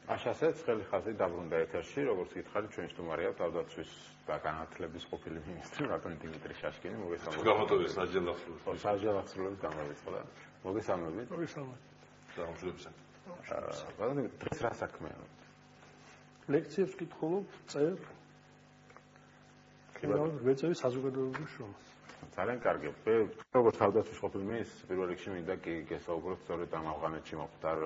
აშასეც ხელი ხაზი დაბრუნდა ეთერში, როგორც გითხარი, ჩვენ სტუმარია თავდაცვის და განათლების ყოფილი მინისტრი ბატონი დიმიტრი შაშკინი, მოგესალმებით. გამოდევს საჯელახსრულებს. საჯელახსრულებს გამოვიწყდა. მოგესალმებით. მოგესალმებით. გამშვებსა. ბატონი დღეს რა საქმეა? ლექციებს ვკითხულობ, წერ. ვეწევი საზოგადოებრივ შრომას. ძალიან კარგი. როგორც თავდაცვის ყოფილი მინისტრი, პირველ რიგში მინდა კი გესაუბროთ სწორედ ამ ავღანეთში მოხდარ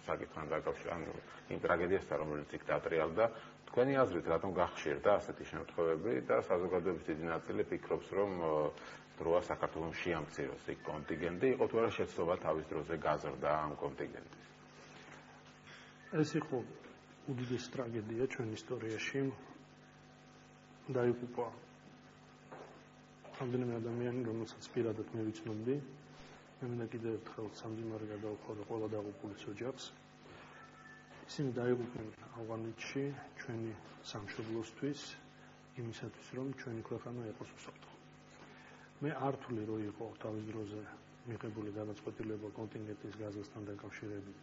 საკითხთან დაკავშირებით, იმ ტრაგედიასთან, რომელიც იქ დატრიალდა. თქვენი აზრით, რატომ გახშირდა ასეთი შემთხვევები და საზოგადოების დიდი ნაწილი ფიქრობს, რომ დროა საქართველოს შეამციროს იქ კონტინგენტი, იყო თუ არა შეცდომა თავის დროზე გაზრდა ამ კონტინგენტის? ეს იყო უდიდესი ტრაგედია ჩვენ ისტორიაში. დაიღუპა რამდენიმე ადამიანი, რომელსაც პირადად მე ვიცნობდი. მე მინდა კიდევ ერთხელ სამძიმარი გადავხვალე ყველა დაღუპულის ოჯახს. ისინი დაიღუპნენ ავღანეთში ჩვენი სამშობლოსთვის, იმისათვის, რომ ჩვენი ქვეყანა იყოს უსაფრთხო. მე არ ვთვლი, რომ იყო თავის დროზე მიღებული გადაწყვეტილება კონტინგენტის გაზრდასთან დაკავშირებით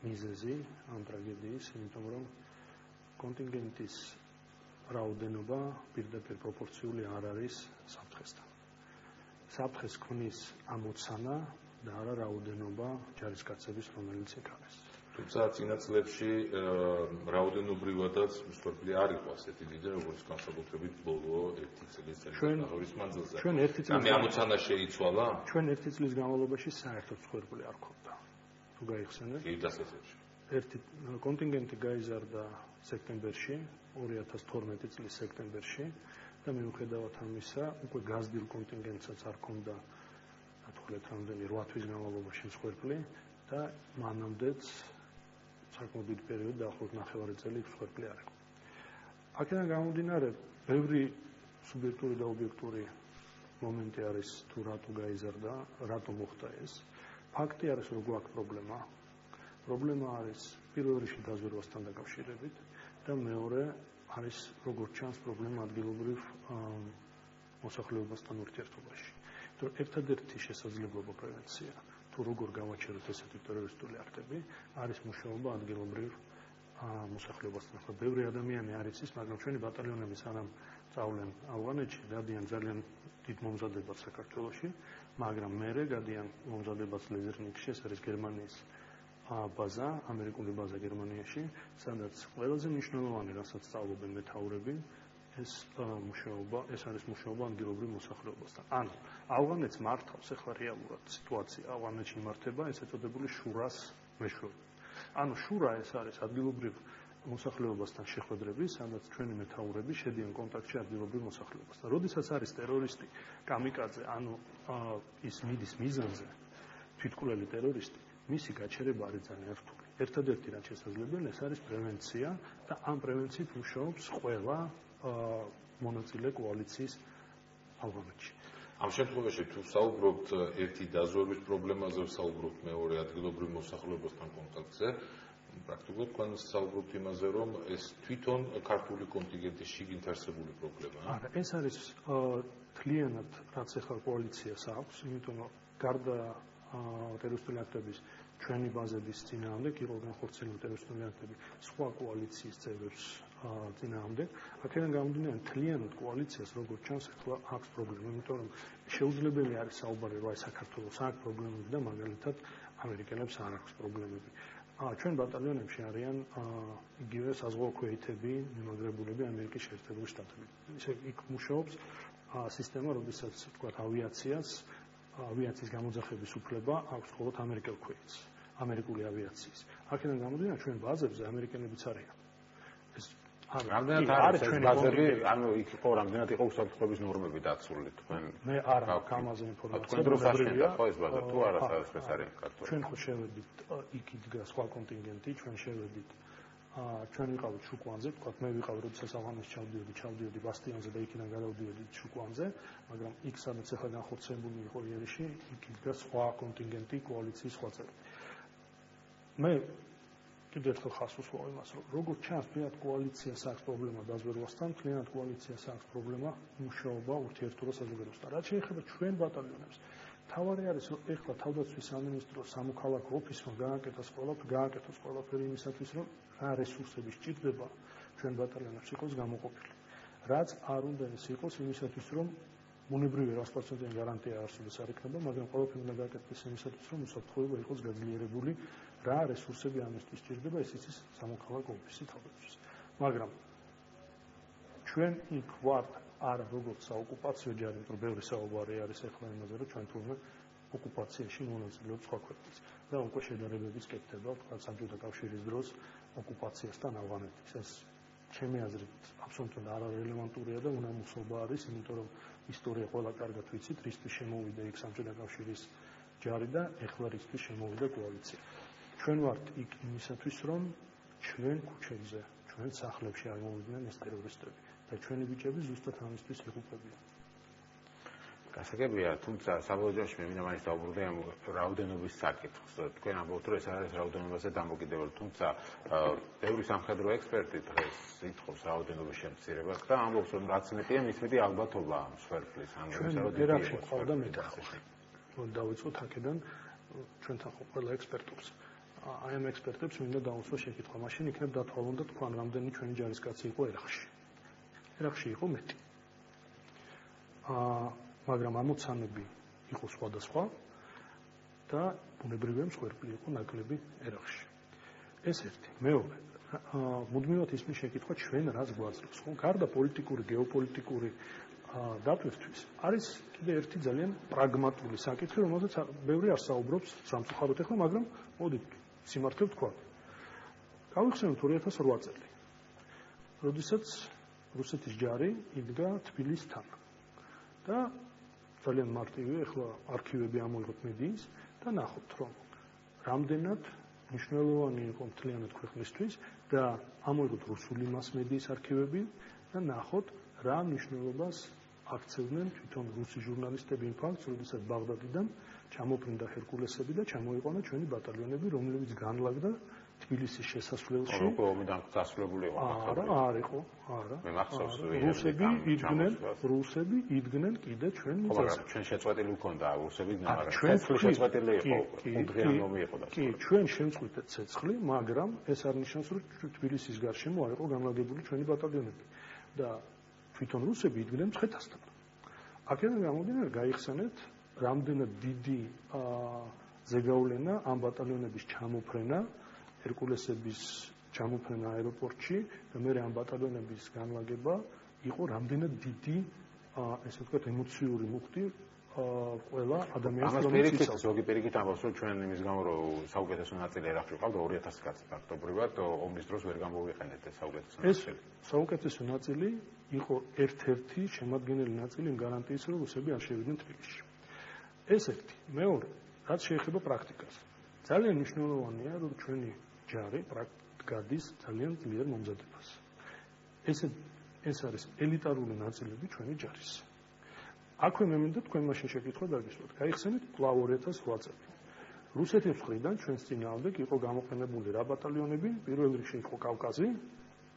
მიზეზი ამ ტრაგედიის, იმიტომ რომ კონტინგენტის რაოდენობა პირდაპირ პროპორციული არ არის საფრთხესთან. საფრთხეს ქმნის ამოცანა და არა რაოდენობა ჯარისკაცების, რომელიც იქ არის. თუმცა წინა წლებში რაოდენობრივადაც მსხვერპლი არ იყო ასეთი დიდი, როგორც განსაკუთრებით ბოლო 1 წლის წელიწადის მანძილზე. ჩვენ 1 წლის ამ ამოცანა შეიცვალა? ჩვენ 1 წლის განმავლობაში საერთოდ მსხვერპლი არ გვქონდა. თუ გაიხსენეთ? კი, დასაწყისში. ერთი კონტინგენტი გაიზარდა სექტემბერში, 2012 წლის სექტემბერში და მიუხედავად ამისა, უკვე გაზრდილ კონტინგენტსაც არ ქონდა ათვლეთ რამდენი 8 თვის განმავლობაში მსხვერპლი და მანამდეც საკმაოდ დიდი პერიოდი დაახლოებით 9 წელი მსხვერპლი არ იყო. აქედან გამომდინარე, ბევრი სუბიექტური და ობიექტური მომენტი არის თუ რატო გაიზარდა, რატო მოხდა ეს. ფაქტი არის, რომ გვაქვს პრობლემა. პრობლემა არის პირველ რიგში დაზვერვასთან დაკავშირებით და მეორე არის როგორც ჩანს პრობლემა ადგილობრივ მოსახლეობასთან ურთიერთობაში. თორემ ერთადერთი შესაძლებლობა პრევენცია თუ როგორ გავაჩეროთ ესეთი ტერორისტული აქტები არის მუშაობა ადგილობრივ მოსახლეობასთან. ახლა ბევრი ადამიანი არ იცის, მაგრამ ჩვენი ბატალიონები სანამ წავლენ ავღანეთში, გადიან ძალიან დიდ მომზადებას საქართველოში, მაგრამ მერე გადიან მომზადებას ლეზერნიკში, ეს არის გერმანიის ბაზა, ამერიკული ბაზა გერმანიაში, სადაც ყველაზე მნიშვნელოვანი, რასაც სწავლობენ მეთაურები, ეს არის მუშაობა ადგილობრივ მოსახლეობასთან. ანუ ავღანეთს მართავს ახლა რეალურად სიტუაცია, ავღანეთში იმართება ეს ეწოდებული შურას მეშვეობა. ანუ შურა ეს არის ადგილობრივ მოსახლეობასთან შეხვედრები, სადაც ჩვენი მეთაურები შედიან კონტაქტში ადგილობრივ მოსახლეობასთან. როდესაც არის ტერორისტი, კამიკაძე, ანუ ის მიდის მიზანზე, თვითკვლელი ტერორისტი, მისი გაჩერება არის ძალიან რთული. ერთადერთი რაც შესაძლებელია, ეს არის პრევენცია და ამ პრევენციით მუშაობს ყველა მონაწილე კოალიციის ავღანეთში. ამ შემთხვევაში თუ საუბრობთ ერთი დაზვერვის პრობლემაზე, საუბრობთ მეორე ადგილობრივ მოსახლეობასთან კონტაქტზე, პრაქტიკულად თქვენ საუბრობთ იმაზე, რომ ეს თვითონ ქართული კონტინგენტის შიგნით არსებული პრობლემაა. არა, ეს არის თლიანად რაც ახლა კოალიციას აქვს, იმიტომ რომ გარდა ტერორისტული აქტების ჩვენი ბაზების წინააღმდეგ იყო განხორციელებული ტერორისტული აქტები სხვა კოალიციის წევრებს წინააღმდეგ. აქედან გამომდინარე, თლიანად კოალიციას როგორც ჩანს ახლა აქვს პრობლემა, იმიტომ რომ შეუძლებელი არის საუბარი, რომ საქართველოს აქვს პრობლემები და მაგალითად ამერიკელებს არ აქვს პრობლემები. ჩვენ ბატალიონებში არიან იგივე საზღვაო ქვეითები, მიმაგრებულები ამერიკის შეერთებული შტატებით. ისე იქ მუშაობს სისტემა, როდესაც თქვათ ავიაციის გამოძახების უფლება აქვს მხოლოდ ამერიკელ ქვეითს, ამერიკული ავიაციის. აქედან გამომდინარე, ჩვენ ბაზებზე ამერიკელებიც არიან. ეს რამდენად არის ჩვენი ბაზები, ანუ იქ იყო რამდენად იყო უსაფრთხოების ნორმები დაცული თქვენ? მე არ აქვს ამაზე ინფორმაცია. თქვენ დროს აშენდა ხო ეს ბაზა თუ არა სადაც არის ქართული? ჩვენ ხო შევედით, იქ იდგა სხვა კონტინგენტი, ჩვენ შევედით ჩვენ ვიყავით შუკვანზე, თქვათ მე ვიყავი, როდესაც ავღანეთში ჩავდიოდი ბასტიონზე და იქიდან გადავდიოდი შუკვანზე, მაგრამ იქ სადაც ახლა განხორციელებული იყო იერიში, იქ იდგა სხვა კონტინგენტი, კოალიციის სხვა წევრები. მე კიდევ ერთხელ ხას უსვამ იმას, რომ როგორც ჩანს, თლიანად კოალიციას აქვს პრობლემა დაზვერვასთან, თლიანად კოალიციას აქვს პრობლემა მუშაობა ურთიერთობა საზოგადოებასთან. რაც შეეხება ჩვენ ბატალიონებს, თავარი არის რომ ეხლა თავდაცვის სამინისტრო სამოქალაქო ოფისმა გააკეთოს ყველაფერი იმისათვის რომ რა რესურსები სჭირდება ჩვენ ბატალიონებს იყოს გამოყოფილი. რაც არ უნდა იყოს იმისათვის რომ ბუნებრივი 100% გარანტია არსებობს არ იქნება, მაგრამ ყველაფერი უნდა გააკეთდეს იმისათვის რომ უსაფრთხოება იყოს გაძლიერებული, რა რესურსები ამისთვის სჭირდება, ეს იცის სამოქალაქო ოფისი თავდაცვის. მაგრამ ჩვენ იქ ვართ არა როგორც საოკუპაციო ჯარი, მაგრამ ბევრი საუბარი არის ახლა იმაზე, რომ ჩვენ თურმე ოკუპაციაში მონაწილეობს სხვა ქვეყნებს და უკვე შედარებებიც კეთდება, თქვა საბჭოთა კავშირის დროს ოკუპაციასთან ავღანეთის. ეს ჩემი აზრით აბსოლუტურად არარელევანტურია და უნამუსობა არის, იმიტომ რომ ისტორია ყველა კარგად ვიცით, რისთვის შემოვიდა იქ საბჭოთა კავშირის ჯარი და ეხლა რისთვის შემოვიდა კოალიცია. ჩვენ ვართ იქ იმისათვის, რომ ჩვენ ქუჩებზე, ჩვენ სახლებში არ მოვიდნენ ეს ტერორისტები და ჩვენი ბიჭები ზუსტად ამისთვის იღუპებიან. გასაგებია, თუმცა საბოლოო ჯამში მე მინდა მაინც დავუბრუნდე ამ რაოდენობის საკითხს. თქვენ ამბობთ, რომ ეს არის რაოდენობაზე დამოკიდებული, თუმცა ბევრი სამხედრო ექსპერტი დღეს ითხოვს რაოდენობის შემცირებას და ამბობს, რომ რაც მეტია, მის მეტი ალბათობა მსხვერპლის ამ ერაში ყავდა მეტახი. დავიწყოთ აქედან ჩვენთან ყველა ექსპერტებს. აი ამ ექსპერტებს მინდა დაუსვა შეკითხვა. მაშინ იქნებ დათვალონ და თქვენ რამდენი ჩვენი ჯარისკაცი იყო ერახში. ერახში იყო მეტი. მაგრამ ამოცანები იყო სხვადასხვა და ბუნებრივია მსხვერპლი იყო ნაკლები ერახში. ეს ერთი. მეორე, მუდმივად ისმის შეკითხვა ჩვენ რას გვაძლევს, ხო? გარდა პოლიტიკური, გეოპოლიტიკური დატვირთვის არის კიდე ერთი ძალიან პრაგმატული საკითხი, რომელზეც ბევრი არ საუბრობს სამწუხაროდ ახლა, მაგრამ მოდით სიმართლე ვთქვა. გავიხსენოთ 2008 წელი. როდესაც რუსეთის ჯარი იდგა თბილისთან და ძალიან მარტივია, ახლა არქივები ამოიღოთ მედიის და ნახოთ, რომ რამდენად მნიშვნელოვანი იყო მთლიანად ქვეყნისთვის და ამოიღოთ რუსული მასმედიის არქივები და ნახოთ, რა მნიშვნელობას აქცევდნენ თვითონ რუსი ჟურნალისტები იმ ფაქტს, როდესაც ბაღდადიდან ჩამოფრინდა ჰერკულესები და ჩამოიყვანა ჩვენი ბატალიონები, რომლებიც განლაგდა თბილისის შესასვლელში. ომიდან დასრულებული იყო. არ იყო, არა. მე მახსოვს რუსები იდგნენ კიდე ჩვენ მიწაზე. ჩვენ შეწყვეტილი გვქონდა რუსები, მაგრამ ჩვენ შეწყვეტილი იყო. უდღიანი ომი იყო და. კი, ჩვენ შემწყვიტეთ ცეცხლი, მაგრამ ეს არ ნიშნავს, რომ თბილისის გარშემო არ იყო განლაგებული ჩვენი ბატალიონები. და თვითონ რუსები იდგნენ მცხეთასთან. აქედან გამომდინარე, გაიხსენეთ, რამდენად დიდი ზეგავლენა ამ ბატალიონების ჩამოფრენა, ჰერკულესების ჩამოფრენა აეროპორტში და მე ამ ბატალიონების განლაგება იყო რამდენად დიდი, ესე ვთქვათ, ემოციური მუხტი ყველა ადამიანს, რომელიც იცავს. ზოგი პირიქით ამბობს, რომ ჩვენ იმის გამო, რომ საუკეთესო ნაწილი ერახში ყავდა 2000 კაცი ფაქტობრივად, ომის დროს ვერ გამოვიყენეთ ეს საუკეთესო ნაწილი. ეს საუკეთესო ნაწილი იყო ერთ-ერთი შემადგენელი ნაწილი იმ გარანტიის, რომ რუსები არ შევიდნენ თბილისში. ეს ერთი. მეორე, რაც შეეხება პრაქტიკას. ძალიან მნიშვნელოვანია, რომ ჩვენი ჯარი გადის ძალიან ძლიერ მომზადებას. ეს არის ელიტარული ნაწილები ჩვენი ჯარის. აქვე მე მინდა თქვენ მაშინ შეკითხვა დაგისვათ. გაიხსენეთ კვლავ 2008 წელი. რუსეთის მხრიდან ჩვენს წინააღმდეგ იყო გამოყენებული რა ბატალიონები, პირველ რიგში იყო კავკაზი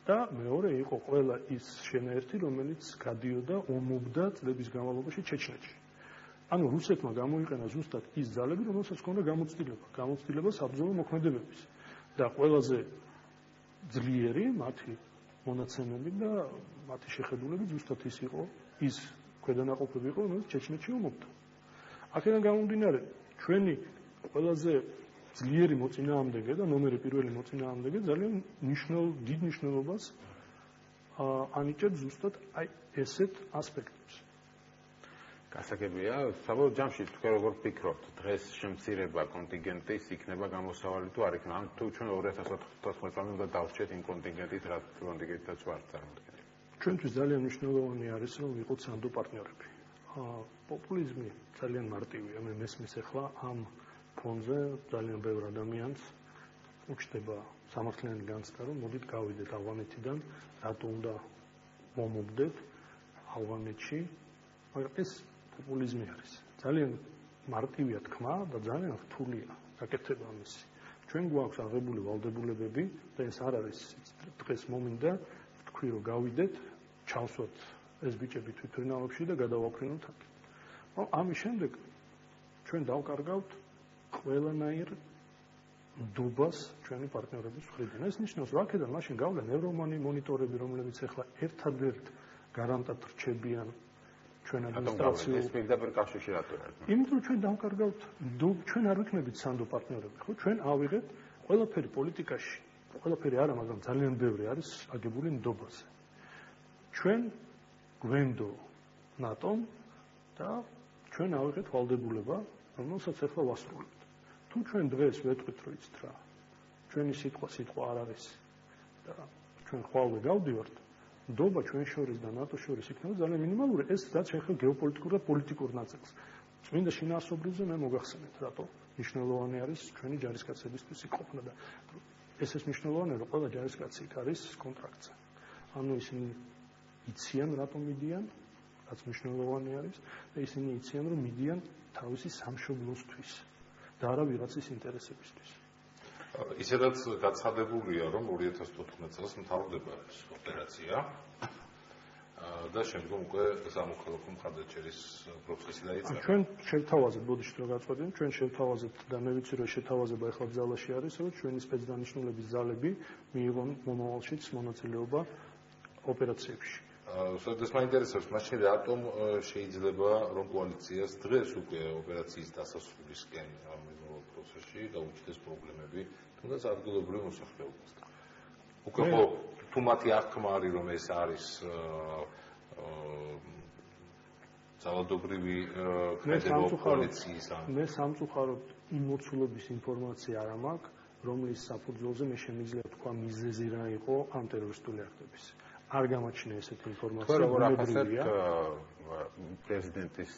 და მეორე იყო ყველა ის შენაერთი, რომელიც გადიოდა ომობდა წლების განმავლობაში ჩეჩნეთში. ანუ რუსეთმა გამოიყენა ზუსტად ის ძალები, რომელსაც ჰქონდა გამოცდილება საბრძოლო მოქმედებების და ყველაზე ძლიერი მათი მონაცემები და მათი შეხედულები ზუსტად ის იყო, ის ქვედანაყოფები იყო, რომელიც ჩეჩნეთში ომობდა. აქედან გამომდინარე, ჩვენი ყველაზე ძლიერი მოწინააღმდეგე და ნომერი პირველი მოწინააღმდეგე ძალიან დიდ მნიშვნელობას ანიჭებს ზუსტად აი ესეთ ასპექტებს. გასაგებია, საბოლოო ჯამში თქვენ როგორ ფიქრობთ, დღეს შემცირება კონტინგენტის იქნება გამოსავალი თუ არ იქნება? ან თუ ჩვენ 2014 წელს უნდა დავრჩეთ იმ კონტინგენტით, რაც კონტინგენტიც ვარ წარმოადგენთ? ჩვენთვის ძალიან მნიშვნელოვანი არის, რომ ვიყოთ სანდო პარტნიორები. პოპულიზმი ძალიან მარტივია, მე მესმის ახლა ამ ფონზე ძალიან ბევრ ადამიანს უჩნდება სამართლიანი განცდა, რომ მოდით გავიდეთ ავღანეთიდან, რატო უნდა მომობდეთ ავღანეთში, მაგრამ ეს პოპულიზმი არის. ძალიან მარტივია თქმა და ძალიან რთულია გაკეთება ამისი. ჩვენ გვაქვს აღებული ვალდებულებები და ეს არ არის დღეს მომინდა თქვი რომ გავიდეთ, ჩავსვათ ეს ბიჭები თვითმფრინავებში და გადავაფრინოთ აქ. ამის შემდეგ ჩვენ დავკარგავთ ყველანაირ დუბას ჩვენი პარტნიორების მხრიდან. ეს ნიშნავს, რომ აქედან მაშინ გავლენ ევრომანი მონიტორები, რომლებიც ახლა ერთადერთ გარანტად რჩებიან ჩვენ ადმინისტრაციულ. ეს პირდაპირ კავშირში რატო არის? იმიტომ რომ ჩვენ დავკარგავთ ჩვენ არ ვიქნებით სანდო პარტნიორები, ხო? ჩვენ ავიღეთ ყველაფერი პოლიტიკაში, ყველაფერი არა, მაგრამ ძალიან ბევრი არის აგებული ნდობაზე. ჩვენ გვენდო ნატომ და ჩვენ ავიღეთ ვალდებულება, რომელსაც ახლა ვასრულებთ. თუ ჩვენ დღეს ვეტყვით, რომ იცით რა, ჩვენი სიტყვა არ არის და ჩვენ ხვალვე გავდივართ, ნდობა ჩვენ შორის და ნატოს შორის იქნება ძალიან მინიმალური, ეს რაც შეეხება გეოპოლიტიკურ და პოლიტიკურ ნაწილს. წმინდა შინაარსობრივზე მე მოგახსენეთ, რატო მნიშვნელოვანი არის ჩვენი ჯარისკაცებისთვის იყოფნა და ეს მნიშვნელოვანია, რომ ყველა ჯარისკაცი იქ არის კონტრაქტზე. ანუ ისინი იციან, რატომ მიდიან, რაც მნიშვნელოვანი არის და ისინი იციან, რომ მიდიან თავისი სამშობლოსთვის და არა ვიღაცის ინტერესებისთვის. ისედაც გაცხადებულია, რომ 2014 წელს მთავრდება ეს ოპერაცია და შემდგომ უკვე სამოქალაქო მხარდაჭერის პროცესი დაიწყება. ჩვენ შევთავაზეთ, ბოდიშით რომ გაწყვეტინეთ, ჩვენ შევთავაზეთ და მე ვიცი, რომ შეთავაზება ახლა ბრძოლაში არის, რომ ჩვენი სპეცდანიშნულების ძალები მიიღონ მომავალშიც მონაწილეობა ოპერაციებში. ეს მაინტერესებს, მაშინ რატომ შეიძლება რომ კოალიციას დღეს უკვე ოპერაციის დასასრულისკენ მიღო პროცესში დაუჩნდეს პრობლემები, თუნდაც ადგილობრივ მოსახლეობასთან. უკვე ხო თუ მათი აღქმა არის, რომ ეს არის ძალადობრივი ქმედება კოალიციის მე სამწუხაროდ იმ მოცულობის ინფორმაცია არ მაქვს, რომლის საფუძველზე მე შემიძლია თქვა მიზეზი რა იყო ამ ტერორისტული აქტების. არ გამოჩნია ესეთი ინფორმაცია. როგორ ახასიათებთ პრეზიდენტის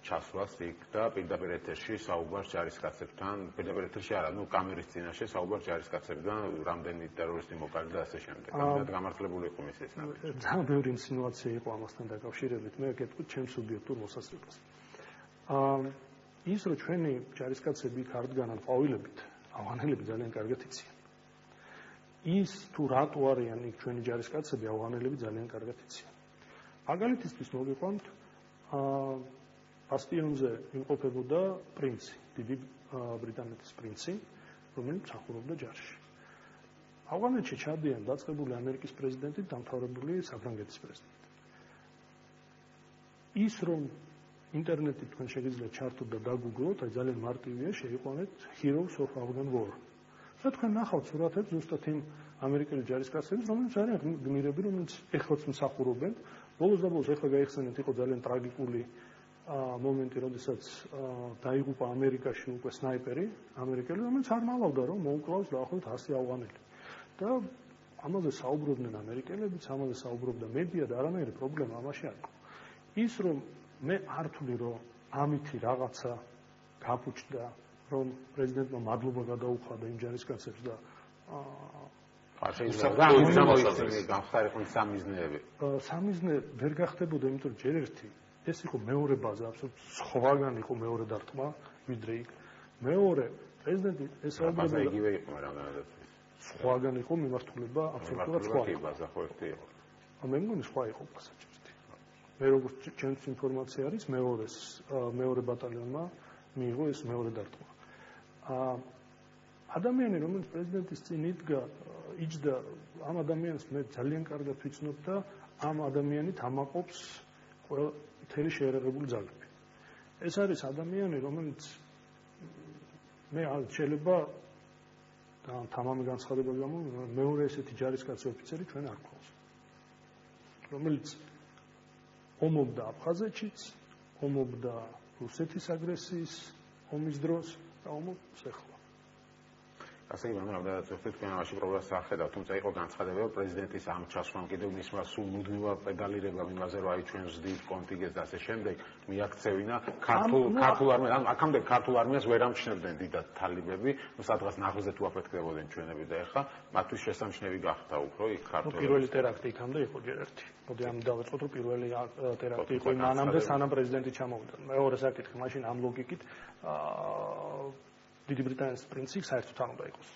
ჩასვლას იქ და პირდაპირ ეთერში საუბარს ჯარისკაცებთან, პირდაპირ ეთერში არა, კამერის წინაშე საუბარს ჯარისკაცებთან, რამდენი ტერორისტი მოკარდა და ასე შემდეგ. ამიტომ გამართლებული იყო მის ეს ნაბიჯი. ძალიან ბევრი ინსინუაცია იყო ამასთან დაკავშირებით. მე გეტყვით ჩემს სუბიექტურ მოსაზრებას. ის რომ ჩვენი ჯარისკაცები იქ არ დგანან ყვავილებით, ავღანელები ძალიან კარგად იციან. ის თუ რატო არიან იქ ჩვენი ჯარისკაცები, ავღანელები ძალიან კარგად იციან. მაგალითისთვის მოგიყვანთ ბასტიონზე იმყოფებოდა პრინცი, დიდი ბრიტანეთის პრინცი, რომელიც მსახურობდა ჯარში. ავღანეთში ჩადიან დაწყებული ამერიკის პრეზიდენტი, დამთავრებული საფრანგეთის პრეზიდენტი. ის რომ ინტერნეტით თქვენ შეგიძლიათ ჩართოთ და დაგუგლოთ, აი ძალიან მარტივია, შეიყვანეთ Heroes of Afghan War. და თქვენ ნახავთ სურათებს ზუსტად იმ ამერიკელი ჯარისკაცების, რომლებიც არიან გმირები, რომელიც ეხლაც მსახურობენ. ბოლოს და ბოლოს ეხლა გაიხსენეთ, იყო ძალიან ტრაგიკული მომენტი, როდესაც დაიღუპა ამერიკაში უკვე სნაიპერი ამერიკელი, რომელიც არ მალავდა, რომ მოუკლავს დაახლოებით 100 ავღანელი. და ამაზე საუბრობდნენ ამერიკელებიც, ამაზე საუბრობდა მედია და არანაირი პრობლემა ამაში არ იყო. ის რომ მე არ ვთვლი, რომ ამითი რაღაცა გაფუჭდა, რომ პრეზიდენტმა მადლობა გადაუხადა იმ ჯარისკაცებს და გამხდარიყო სამიზნეები. სამიზნე ვერ გახდებოდა, იმიტომ რომ ჯერ ერთი ეს იყო მეორე ბაზა, აბსოლუტურად სხვაგან იყო მეორე დარტყმა, ვიდრე იქ. მეორე პრეზიდენტი ესაუბრებოდა იგივე იყო, რაღაცა. სხვაგან იყო მიმართულება აბსოლუტურად სხვა. ბაზა ხო ერთი იყო. მე მგონი სხვა იყო გასაჭიროთი. მე როგორც ჩემს ინფორმაცია არის, მეორე ბატალიონმა მიიღო ეს მეორე დარტყმა. ადამიანი, რომელიც პრეზიდენტის წინ იჯდა, ამ ადამიანს მე ძალიან კარგად ვიცნობ და ამ ადამიანით ამაყობს მთელი შეერაღებული ძალები. ეს არის ადამიანი, რომელიც მე შეიძლება თამამი განცხადება გამო მეორე ესეთი ჯარისკაცი ოფიცერი ჩვენ არ გვყავს. რომელიც ომობდა აფხაზეთშიც, ომობდა რუსეთის აგრესიის ომის დროს და ომობს ახლა. ასე იგი, რამდენადაც თქვენ ამაში პრობლემას აღხედავთ, თუმცა იყო განცხადება, რომ პრეზიდენტის ამ ჩასვლამ კიდევ მისმა სულ მუდმივად პედალირებამ იმაზე, რომ აი ჩვენ ვზდით კონტინგენტს და ასე შემდეგ, მიაქცევინა ქართულ არმიას, აქამდე ქართულ არმიას ვერ ამჩნევდნენ დიდად თალიბები, სადღაც ნაღზე თუ აფეთქდებოდნენ ჩვენები და ეხლა მათთვის შესამჩნევი გახდა უფრო იქ ქართული. პირველი ტერაქტი იქამდე იყო ჯერ ერთი. მოდი ამ დავეწყოთ, რომ პირველი ტერაქტი იყო მანამდე, სანამ პრეზიდენტი ჩამოვიდა. მეორე საკითხი, მაშინ ამ ლოგიკით დიდი ბრიტანეთის პრინცი საერთოდ არ უნდა იყოს.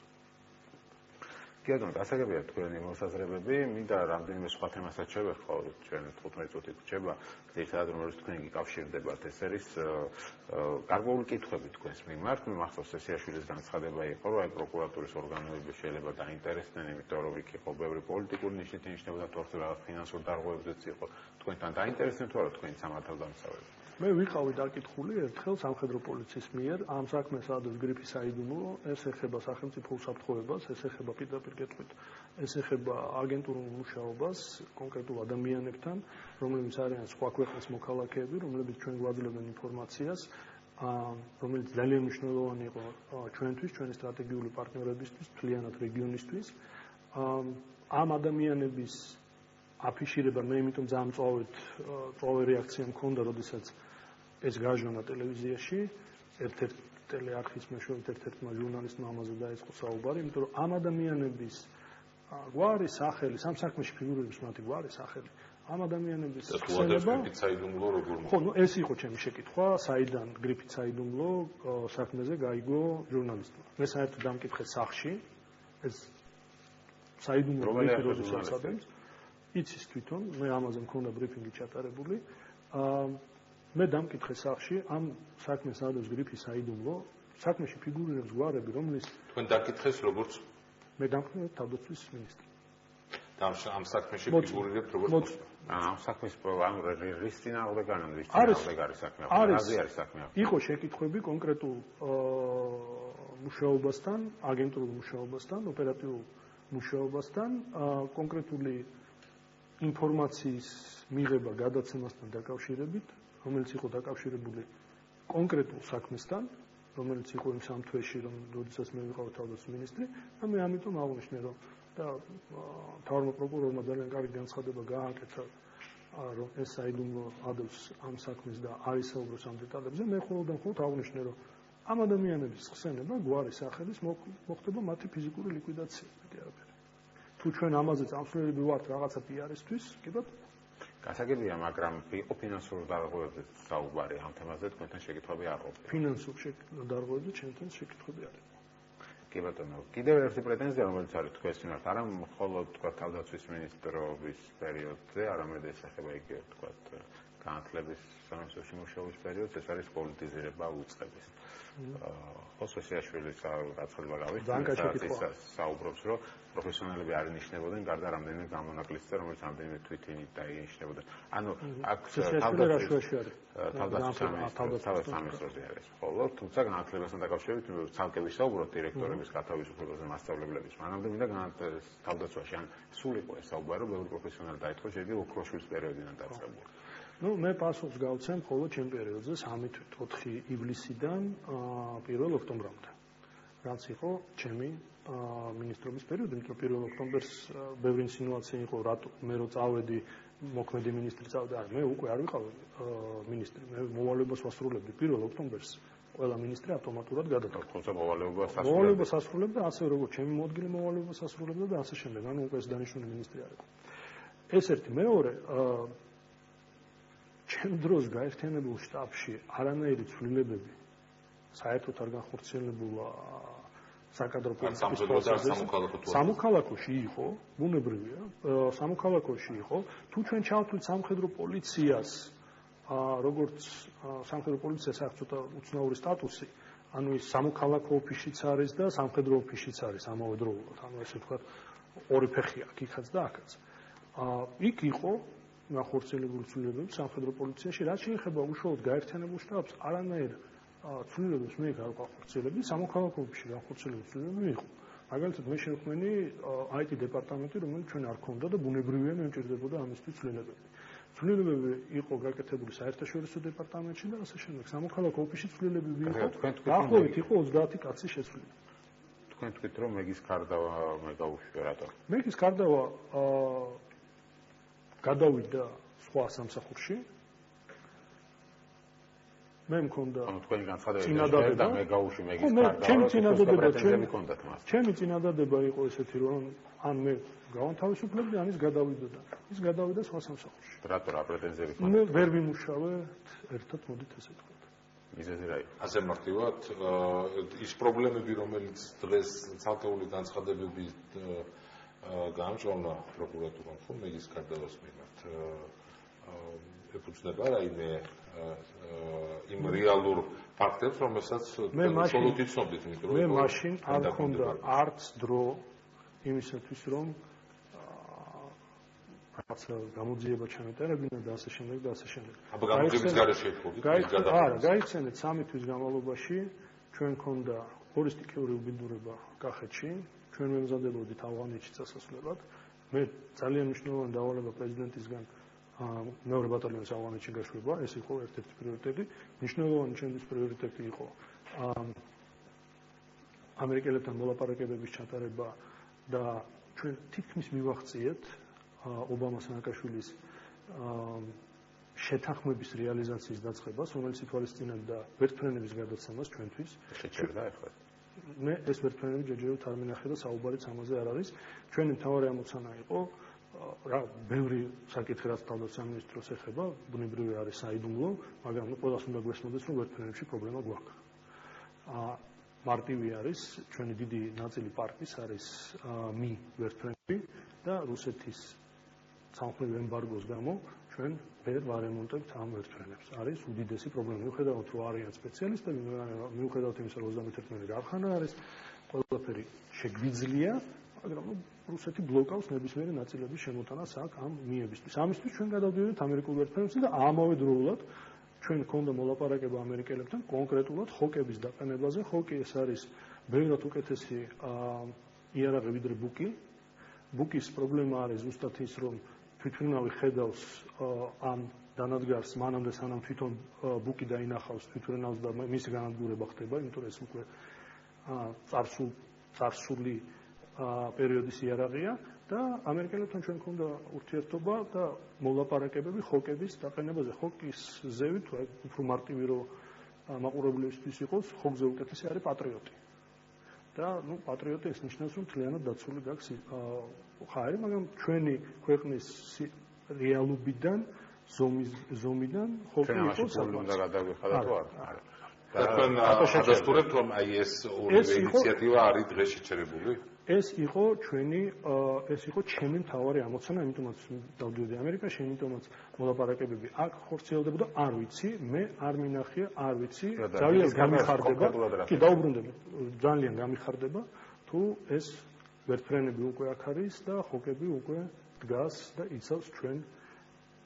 კი ბატონო, გასაგებია თქვენი მოსაზრებები, მინდა რამდენიმე სხვა თემასაც შევეხო, ჩვენ 15 წუთით რჩება, ერთადად რომელიც თქვენ გიკავშირდებათ, ეს არის გარკვეული კითხვები თქვენს მიმართ, მახსოვს სესიაშვილის განცხადება იყო, რომ აი პროკურატურის ორგანოები შეიძლება დაინტერესდნენ, იმიტომ რომ იქ იყო ბევრი პოლიტიკური ნიშნით ინიშნებოდა, თორსა რაღაც ფინანსურ დარღვევებზეც იყო, თქვენთან დაინტერესდნენ თუ არა თქვენი სამართალდამცავები? მე ვიყავი დაკითხული ერთხელ სამხედრო პოლიციის მიერ ამ საქმეს ადოს გრიფი საიდუმლო, ეს ეხება სახელმწიფო უსაფრთხოებას, ეს ეხება პირდაპირ კითხვით, ეს ეხება აგენტურულ მუშაობას კონკრეტულ ადამიანებთან, რომლებიც არიან სხვა ქვეყნის მოქალაქეები, რომლებიც ჩვენ გვაძლევენ ინფორმაციას, რომელიც ძალიან მნიშვნელოვანი იყო ჩვენთვის, ჩვენი სტრატეგიული პარტნიორებისთვის, მთლიანად რეგიონისთვის. ამ ადამიანების აფიშირება მე იმიტომ ძალიან მწვავე რეაქცია მქონდა, როდესაც ეს გაჟონა ტელევიზიაში, ერთ-ერთ ტელეარხის მეშვეობით ერთ-ერთმა ჟურნალისტმა ამაზე დაიწყო საუბარი, იმიტომ რომ ამ ადამიანების გვარი, სახელი, სამ საქმეში ფიგურირებს მათი გვარი, სახელი. ამ ადამიანების ხსენება საიდუმლო როგორ ხო, ნუ ეს იყო ჩემი შეკითხვა, საიდან გრიფით საიდუმლო საქმეზე გაიგო ჟურნალისტმა. მე საერთოდ დამკითხე სახში, ეს საიდუმლო გრიფი როდესაც სადებს იცის თვითონ, მე ამაზე მქონდა ბრიფინგი ჩატარებული. მე დამკითხე სახში, ამ საქმეს ადოს გრიფი საიდუმლო, საქმეში ფიგურირებს გვარები, რომლის თქვენ დაკითხეს როგორც მე დამკითხე თავდაცვის მინისტრს. და ამ საქმეში ფიგურირებთ როგორც ამ საქმის რის წინააღმდეგ არის, რის წინააღმდეგ არის საქმე? რაზე არის საქმე? იყო შეკითხვები კონკრეტულ მუშაობასთან, აგენტურულ მუშაობასთან, ოპერატიულ მუშაობასთან, კონკრეტული ინფორმაციის მიღება გადაცემასთან დაკავშირებით, რომელიც იყო დაკავშირებული კონკრეტულ საქმესთან, რომელიც იყო იმ სამ თვეში, როდესაც მე ვიყავი თავდაცვის მინისტრი, და მე ამიტომ აღვნიშნე, რომ და მთავრმა პროკურორმა ძალიან კარგი განცხადება გააკეთა, რომ ეს საიდუმლო ადოს ამ საქმეს და აისაუბროს ამ დეტალებზე, მე მხოლოდ აღვნიშნე, რომ ამ ადამიანების ხსენება, გვარი, სახელის მოხდება მათი ფიზიკური ლიკვიდაცია, მეტი არაფერი. თუ ჩვენ ამაზე წამსვლელები ვართ რაღაცა პიარისთვის, კი ბატონო? გასაგებია, მაგრამ იყო ფინანსურ დარღვევებზე საუბარი ამ თემაზე, თქვენთან შეკითხვები არ ყოფილა. ფინანსურ დარღვევებზე ჩემთან შეკითხვები არ იყო. კი ბატონო, კიდევ ერთი პრეტენზია, რომელიც არის თქვენს მიმართ, არა მხოლოდ თქვა თავდაცვის მინისტრობის პერიოდზე, არამედ ეს ეხება იგივე თქვა განათლების სამეცნიერო მუშაობის პერიოდს, ეს არის პოლიტიზირება უწყების. ხოსე სიაშვილის გაცხადება გავიხსენე, საუბრობს, რომ პროფესიონალები არ ინიშნებოდნენ გარდა რამდენიმე გამონაკლისზე, რომელიც რამდენიმე თვითინი დაინიშნებოდნენ. ანუ აქ თავდაცვის სამინისტროზე არის. ხოლო თუმცა განათლებასთან დაკავშირებით ცალკე ვისაუბროთ დირექტორების გათავისუფლებაზე, მასწავლებლების. მანამდე მინდა თავდაცვაში ან სულ იყო ეს საუბარი, რომ ბევრი პროფესიონალი დაიწყო შედი ოქროშვილის პერიოდიდან დაწყებული. ნუ მე პასუხს გავცემ მხოლოდ ჩემ პერიოდზე 3 თვით 4 ივლისიდან 1 ოქტომბრამდე. რაც იყო ჩემი მინისტრობის პერიოდი, იმიტომ რომ 1 ოქტომბერს ბევრი ინსინუაცია იყო, რატო მე რო წავედი მოქმედი მინისტრი წავდა, არა, მე უკვე არ ვიყავ მინისტრი, მე მოვალეობას ვასრულებდი 1 ოქტომბერს. ყველა მინისტრი ავტომატურად გადადა. თუმცა მოვალეობას ასრულებდა, ასე როგორც ჩემი მოადგილე მოვალეობას ასრულებდა და ასე შემდეგ. ანუ უკვე ეს დანიშნული მინისტრი არ იყო. ეს ერთი, მეორე ჩემ დროს გაერთიანებულ შტაბში არანაირი ცვლილებები საერთოდ არ განხორციელებულა საკადრო პოლიტიკის პროცესზე. სამოქალაქოში იყო, ბუნებრივია, სამოქალაქოში იყო. თუ ჩვენ ჩავთვლით სამხედრო პოლიციას, როგორც სამხედრო პოლიციას აქვს ცოტა უცნაური სტატუსი, ანუ ის სამოქალაქო ოფისშიც არის და სამხედრო ოფისშიც არის ამავდროულად. ანუ ესე ვთქვათ, ორი ფეხი აქვს, იქაც და აქაც. იქ იყო განხორციელებული ცვლილებები სამხედრო პოლიციაში, რაც შეეხება უშუალოდ გაერთიანებულ შტაბს, არანაირ ცვლილებებს მე არ გავხორციელებდი, სამოქალაქო ოფისში განხორციელებული ცვლილებები იყო. მაგალითად, მე შევქმნი IT დეპარტამენტი, რომელიც ჩვენ არ ქონდა და ბუნებრივია მე მჭირდებოდა ამისთვის ცვლილებები. ცვლილებები იყო გაკეთებული საერთაშორისო დეპარტამენტში და ასე შემდეგ. სამოქალაქო ოფისში ცვლილებები იყო. დაახლოებით იყო 30 კაცი შეცვლილი. თქვენ თქვით, რომ მეგის კარდავა მე გავუშვი რატო? მეგის კარდავა გადავიდა სხვა სამსახურში. მე მქონდა თქვენი განცხადება და მე გავუშვი მეგის კარდავა. ჩემი წინადადება იყო ესეთი, რომ ან მე გავანთავისუფლებდი, ან ის გადავიდოდა. ის გადავიდა სხვა სამსახურში. რატო რა პრეტენზიები ქონდა? მე ვერ ვიმუშავე ერთად, მოდით ესე ვთქვათ. მიზეზი რა იყო? ასე მარტივად ის პრობლემები, რომელიც დღეს ცალკეული განცხადებების გამჭვირვალა პროკურატურამ ხო მეგის გარდავალს მიმართ ეფუძნება რაიმე იმ რეალურ ფაქტებს, რომელსაც უბრალოდ იცნობდით, იმიტომ რომ მე მაშინ არ მქონდა არც დრო იმისათვის, რომ რაღაც გამოძიება ჩამეტარებინა და ასე შემდეგ და ასე შემდეგ. აბა გამოძიების გარეშე იყო. არა, გაიცანეთ 3 თვის განმავლობაში ჩვენ მქონდა ჰოლისტიკური უბედურება კახეთში, ჩვენ მემზადებოდით ავღანეთში წასასვლელად. მე ძალიან მნიშვნელოვანი დავალება პრეზიდენტისგან მეორე ბატალიონის ავღანეთში გაშვება, ეს იყო ერთ-ერთი პრიორიტეტი. მნიშვნელოვანი ჩემთვის პრიორიტეტი იყო ამერიკელებთან მოლაპარაკებების ჩატარება და ჩვენ თითქმის მივახციეთ ობამა სააკაშვილის შეთანხმების რეალიზაციის დაწყებას, რომელიც ითვალისწინებდა ვერტფრენების გადაცემას ჩვენთვის. შეჭერდა ახლა. მე ეს ვერტფრენები ჯერჯერობით არ მინახე და საუბარიც ამაზე არ არის. ჩვენი მთავარი ამოცანა იყო რა ბევრი საკითხი რაც თავდაცვის სამინისტროს ეხება, ბუნებრივი არის საიდუმლო, მაგრამ ყველას უნდა გვესმოდეს, რომ ვერტფრენებში პრობლემა გვაქვს. მარტივი არის ჩვენი დიდი ნაწილი პარკის არის მი ვერტფრენები და რუსეთის სამხედრო ემბარგოს გამო ჩვენ ვერ ვარემონტებთ ამ ვერტფრენებს. არის უდიდესი პრობლემა. მიუხედავად რომ არიან სპეციალისტები, მიუხედავად იმისა, რომ 31 გარხანა არის, ყველაფერი შეგვიძლია, მაგრამ რუსეთი ბლოკავს ნებისმიერი ნაწილების შემოტანას აქ ამ მიებისთვის. ამისთვის ჩვენ გადავდივართ ამერიკულ ვერტფრენებზე და ამავდროულად ჩვენ გქონდა მოლაპარაკება ამერიკელებთან კონკრეტულად ხოკების დაყენებაზე. ხოკი ეს არის ბევრად უკეთესი იარაღი ვიდრე ბუკი. ბუკის პრობლემა არის ზუსტად ის, რომ თვითმფრინავი ხედავს ამ დანადგარს მანამდე სანამ თვითონ ბუკი დაინახავს თვითმფრინავს და მისი განადგურება ხდება, იმიტომ რომ ეს უკვე წარსული პერიოდის იარაღია და ამერიკელებთან ჩვენ გქონდა ურთიერთობა და მოლაპარაკებები ხოკების დაყენებაზე. ხოკის ზევით უფრო მარტივი რომ მაყურებლისთვის იყოს, ხოკზე უკეთესი არის პატრიოტი. და პატრიოტი ეს ნიშნავს, რომ მთლიანად დაცული გაქვს ხარი, მაგრამ ჩვენი ქვეყნის რეალობიდან, ზომიდან ხოკი იყო უნდა გადავიხადა თუ არა. და თქვენ ადასტურებთ, რომ აი ეს ორივე ინიციატივა არის დღეს შეჩერებული? ეს იყო ჩემი მთავარი ამოცანა, იმიტომაც დავდივდი ამერიკაში, იმიტომაც მოლაპარაკებები აქ ხორციელდებოდა, არ ვიცი, მე არ მინახია, არ ვიცი, ძალიან გამიხარდება, კი დაუბრუნდები, ძალიან გამიხარდება, თუ ეს ვერტფრენები უკვე აქ არის და ხოკები უკვე დგას და იცავს ჩვენ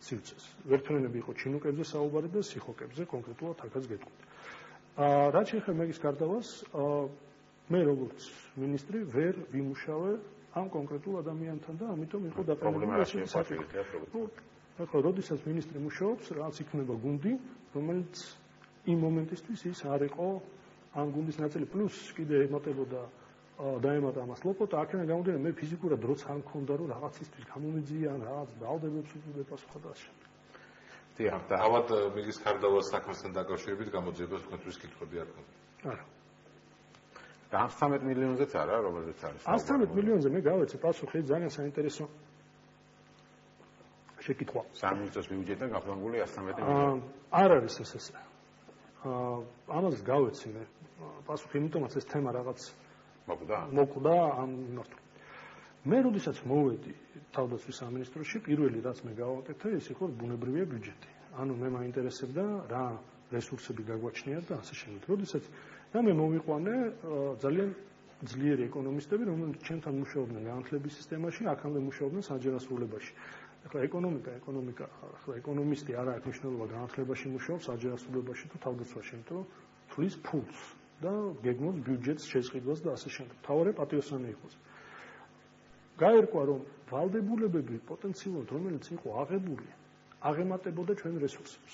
სივრცეს. ვერტფრენები იყო ჩინუკებზე საუბარი და სიხოკებზე კონკრეტულად აქაც გეტყვით. რაც შეეხება მეგის გარდავალს, მე როგორც მინისტრი ვერ ვიმუშავე ამ კონკრეტულ ადამიანთან და ამიტომ იყო დაყენებული ეს საკითხი. ახლა როდესაც მინისტრი მუშაობს, რაც იქნება გუნდი, რომელიც იმ მომენტისთვის ის არ იყო ამ გუნდის ნაწილი, პლუს კიდე დაემატა ამას ლოპოტა, აქედან გამომდინარე მე ფიზიკურად დროც არ მქონდა, რომ რაღაცისთვის გამომიძია, რაღაც დაავადებებს უკვე პასუხა და ასე. თავად მეგის გარდავალს საქმესთან დაკავშირებით გამოძიებას თქვენთვის კითხვები არ გქონდა? არა. და 13 მილიონზეც არა, რომელზეც არის. 13 მილიონზე მე გავეცე პასუხი, ძალიან საინტერესო შეკითხვა. სამინისტროს ბიუჯეტიდან გაფორმებული 13 მილიონი. არ არის ესე. ამას გავეცე მე პასუხი, იმიტომაც ეს თემა რაღაც მოკვდა ამ მიმართულებით. მე როდესაც მოვედი თავდაცვის სამინისტროში, პირველი რაც მე გავაკეთე, ეს იყო ბუნებრივია ბიუჯეტი. ანუ მე მაინტერესებდა რა რესურსები გაგვაჩნია და ასე შემდეგ. როდესაც და მე მოვიყვანე ძალიან ძლიერი ეკონომისტები, რომლებიც ჩემთან მუშაობდნენ განათლების სისტემაში, აქამდე მუშაობდნენ საჯარასრულებაში. ახლა ეკონომიკა, ახლა ეკონომისტი არა აქვს მნიშვნელობა განათლებაში მუშაობს, საჯარასრულებაში თუ თავდაცვაში, იმიტომ რომ თulis ფულს და გეგმავს ბიუჯეტს შეწყიდვას და ასე შემდეგ. თავარი პატიოსანი იყოს. გაერკვა რომ ვალდებულებები პოტენციალურად რომელიც იყო აღებული, აღემატებოდა ჩვენ რესურსებს.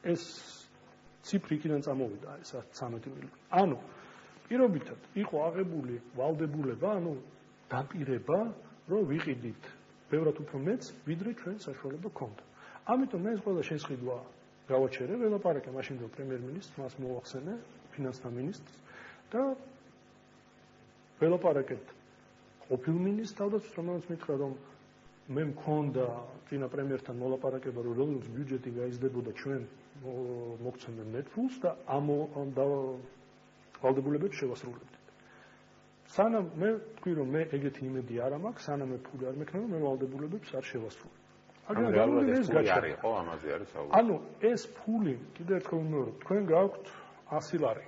ეს ციფრი იქიდან წამოვიდა, ეს 13 მილიონი. ანუ პირობითად იყო აღებული ვალდებულება, ანუ დაპირება, რომ ვიყიდით ბევრად უფრო მეც, ვიდრე ჩვენ საშუალება გქონდა. ამიტომ მე ეს ყველა შესყიდვა გავაჩერე, ველაპარაკე მაშინდელ პრემიერ-მინისტრს, მას მოახსენე ფინანსთა მინისტრს და ველაპარაკეთ ყოფილ მინისტრს, თავდაცვის, რომელიც მითხრა, რომ მე მქონდა წინა პრემიერთან მოლაპარაკება, რომ როგორც ბიუჯეტი გაიზრდებოდა ჩვენ მოგცემდნენ ნეტფულს და ამ ვალდებულებებს შევასრულებდით. სანამ მე თქვი რომ მე ეგეთი იმედი არ მაქვს, სანამ მე ფული არ მექნება, მე ვალდებულებებს არ შევასრულებ. რეალურად ეს ფული არ იყო, ამაზე არის საუბარი. ანუ ეს ფული, კიდევ ერთხელ ვიმეორებ, თქვენ გაქვთ 100 ლარი.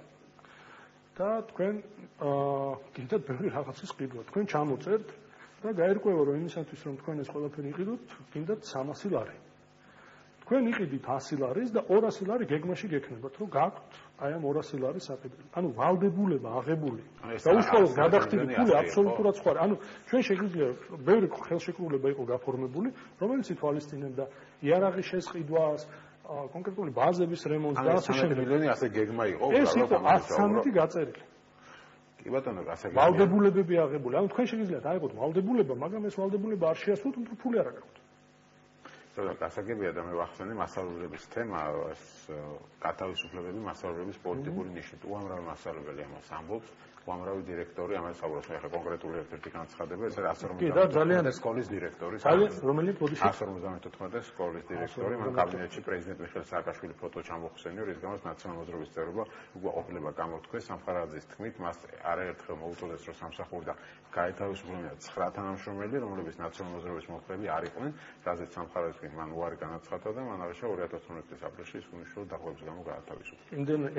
და თქვენ კიდევ ბევრი რაღაცის ყიდვა. თქვენ ჩამოწერთ და გაერკვევა რომ იმისათვის რომ თქვენ ეს ყველაფერი იყიდოთ, კიდევ 300 ლარი. თქვენ იყიდით 100 ლარის და 200 ლარი გეგმაში გექნებათ, რომ გაქვთ აი ამ 200 ლარის საყიდველი. ანუ ვალდებულება აღებული. დაუშვა გადახდილი ფული აბსოლუტურად სხვა. ანუ ჩვენ შეგვიძლია ბევრი ხელშეკრულება იყო გაფორმებული, რომელიც ითვალისწინებდა იარაღის შესყიდვას, კონკრეტული ბაზების რემონტს და ასე შემდეგ. მილიონი ასე გეგმა იყო, ეს იყო 113 გაწერილი. კი ბატონო, ასე გეგმა. ვალდებულებები აღებული. ანუ თქვენ შეგიძლიათ აიღოთ ვალდებულება, მაგრამ ეს ვალდებულება არ შეასრულოთ, თუ ფული არ გაქვთ. ზოგადად გასაგებია და მე ვახსენე მასწავლებლების თემა, ეს გათავისუფლებები მასწავლებლების პოლიტიკური ნიშნით. უამრავი მასწავლებელი ამას ამბობს, უამრავი დირექტორი ამას საუბრობს. ახლა კონკრეტული ერთ-ერთი განცხადება, ეს 150 სკოლის დირექტორი, რომელიც ბოდიში 154 სკოლის დირექტორი, მან კაბინეტში პრეზიდენტ მიხეილ სააკაშვილი ფოტო ჩამოხსენიო, რის გამოც ნაციონალურ მოძრაობის წევრობა უყოფილება გამოთქვეს. სამხარაძის თქმით, მას არაერთხელ მოუწოდეს, რომ სამსახურიდან გაეთავისუფლებინა 9 თანამშრომელი, რომლებიც ნაციონალურ მოძრაობის მომხრეები არ იყვნენ, რაზეც სამხარაძის მან უარი განაცხადა და მან აღშა 2012 წლის აპრილში უნიშნულო დახმარების გამო გაათავისუფლა.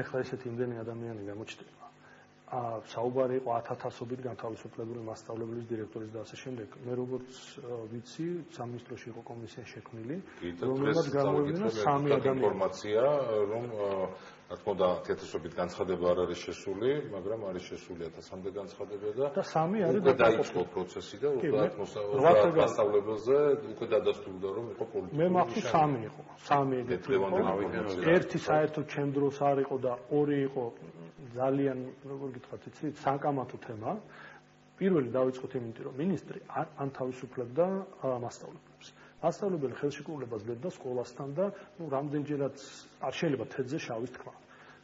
ეხლა ესეთი იმდენი ადამიანი გამოჩნდება. საუბარი იყო 1000-ობით განთავისუფლებული მასწავლებლის დირექტორის და ასე შემდეგ. მე როგორც ვიცი, სამინისტროში იყო კომისია შექმნილი, რომელმაც გამოავლინა 3 ადამიანი. ინფორმაცია, რომ რა თქმა უნდა 1000-ობით განცხადება არ არის შესული, მაგრამ არის შესული 1000-მდე განცხადება და 3 არის უკვე დაიწყო პროცესი და 30 მასწავლებელზე უკვე დადასტურდა, რომ იყო პოლიტიკური. მე მახსოვს 3 იყო. 3 ეგეთი იყო. ერთი საერთოდ ჩემ დროს არ იყო და 2 იყო ძალიან, როგორ გითხრათ, იცით, საკამათო თემა. პირველი დავიწყოთ იმიტომ, რომ მინისტრი არ ანთავისუფლებდა მასწავლებლებს. მასწავლებელი ხელშეკრულებას დებდა სკოლასთან და რამდენჯერაც არ შეიძლება თეთრზე შავის თქვა.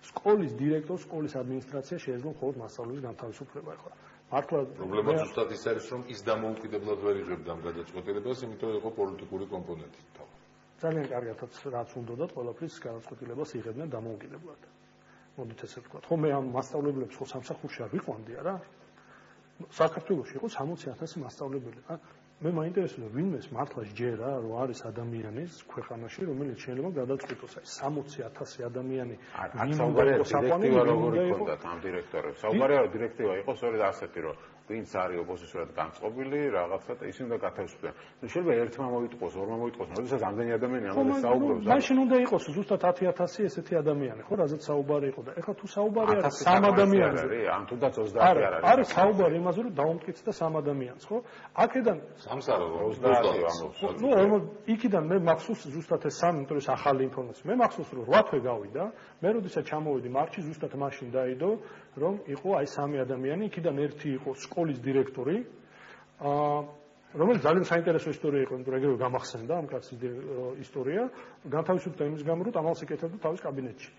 სკოლის დირექტორს, სკოლის ადმინისტრაცია შეეძლო მხოლოდ მასწავლებლის განთავისუფლება. ახლა მართლა პრობლემა ზუსტად ის არის, რომ ის დამოუკიდებლად ვერ იღებდა ამ გადაწყვეტილებას, იმიტომ იყო პოლიტიკური კომპონენტი თავი. ძალიან კარგადაც რაც უნდათ, ყველაფრის გადაწყვეტილებას იღებდნენ დამოუკიდებლად. მოდით ესე ვთქვათ. ხო მე ამ მასწავლებლებს ხო სამსახურში არ ვიყვანდი არა? საქართველოში იყო 60,000 მასწავლებელი. მე მაინტერესებდა ვინმეს მართლა ჯერა, რომ არის ადამიანის ქვეყანაში, რომელიც შეიძლება გადაწყვიტოს აი 60,000 ადამიანი საუბარი დირექტივა როგორი ქონდათ ამ დირექტორებს. საუბარი არა დირექტივა იყო სწორედ ასეთი, რომ ვინც არის ოპოზიციურად განწყობილი, რაღაცა და ისინი უნდა გათავისუფლდნენ. შეიძლება ერთმა მოიტყოს, ორმა მოიტყოს, როდესაც ამდენი ადამიანი ამაზე საუბრობს. მაშინ უნდა იყოს ზუსტად 10,000 ესეთი ადამიანი, ხო, რაზეც საუბარი იყო და ეხლა თუ საუბარი არის 3 ადამიანზე. ან თუნდაც 20 არ არის. არის საუბარი იმაზე, რომ დაუმტკიცდა 3 ადამიანს, ხო? აქედან სამსარო 30 ამბობს. ნუ იქიდან მე მახსოვს ზუსტად ეს 3, იმიტომ ეს ახალი ინფორმაცია. მე მახსოვს რომ 8 თვე გავიდა, მე როდესაც ჩამოვედი მარტში, ზუსტად მაშინ დაიდო, რომ იყო აი 3 ადამიანი, იქიდან ერთი იყო სკოლის დირექტორი, რომელიც ძალიან საინტერესო ისტორია იყო, იმიტომ რომ ეგრევე გამახსენდა ამ კაცის ისტორია, განთავისუფლდა იმის გამო, რომ ამალს ეკეთებდა თავის კაბინეტში.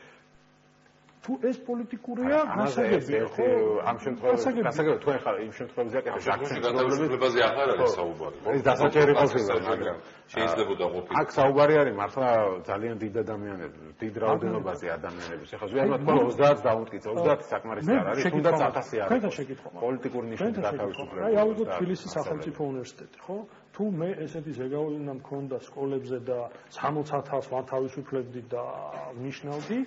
თუ ეს პოლიტიკურია, გასაგებია, ხო? ამ შემთხვევაში, გასაგებია, თუ ახლა იმ შემთხვევაში აკეთებს განთავისუფლებაზე აღარ არის საუბარი. ეს დასაჭერი ყოფილა, მაგრამ შეიძლება ყოფილი. აქ საუბარი არის მართლა ძალიან დიდ ადამიანებზე, დიდ რაოდენობაზე ადამიანების. ახლა ზუსტად თქვა 30 დაუმტკიცა, 30 საკმარისი არ არის, თუნდაც 1000 არ არის. პოლიტიკური ნიშნით გათავისუფლება. აი ავიღოთ თბილისის სახელმწიფო უნივერსიტეტი, ხო? თუ მე ესეთი ზეგავლენა მქონდა სკოლებზე და 60,000 ვანთავისუფლებდი და ნიშნავდი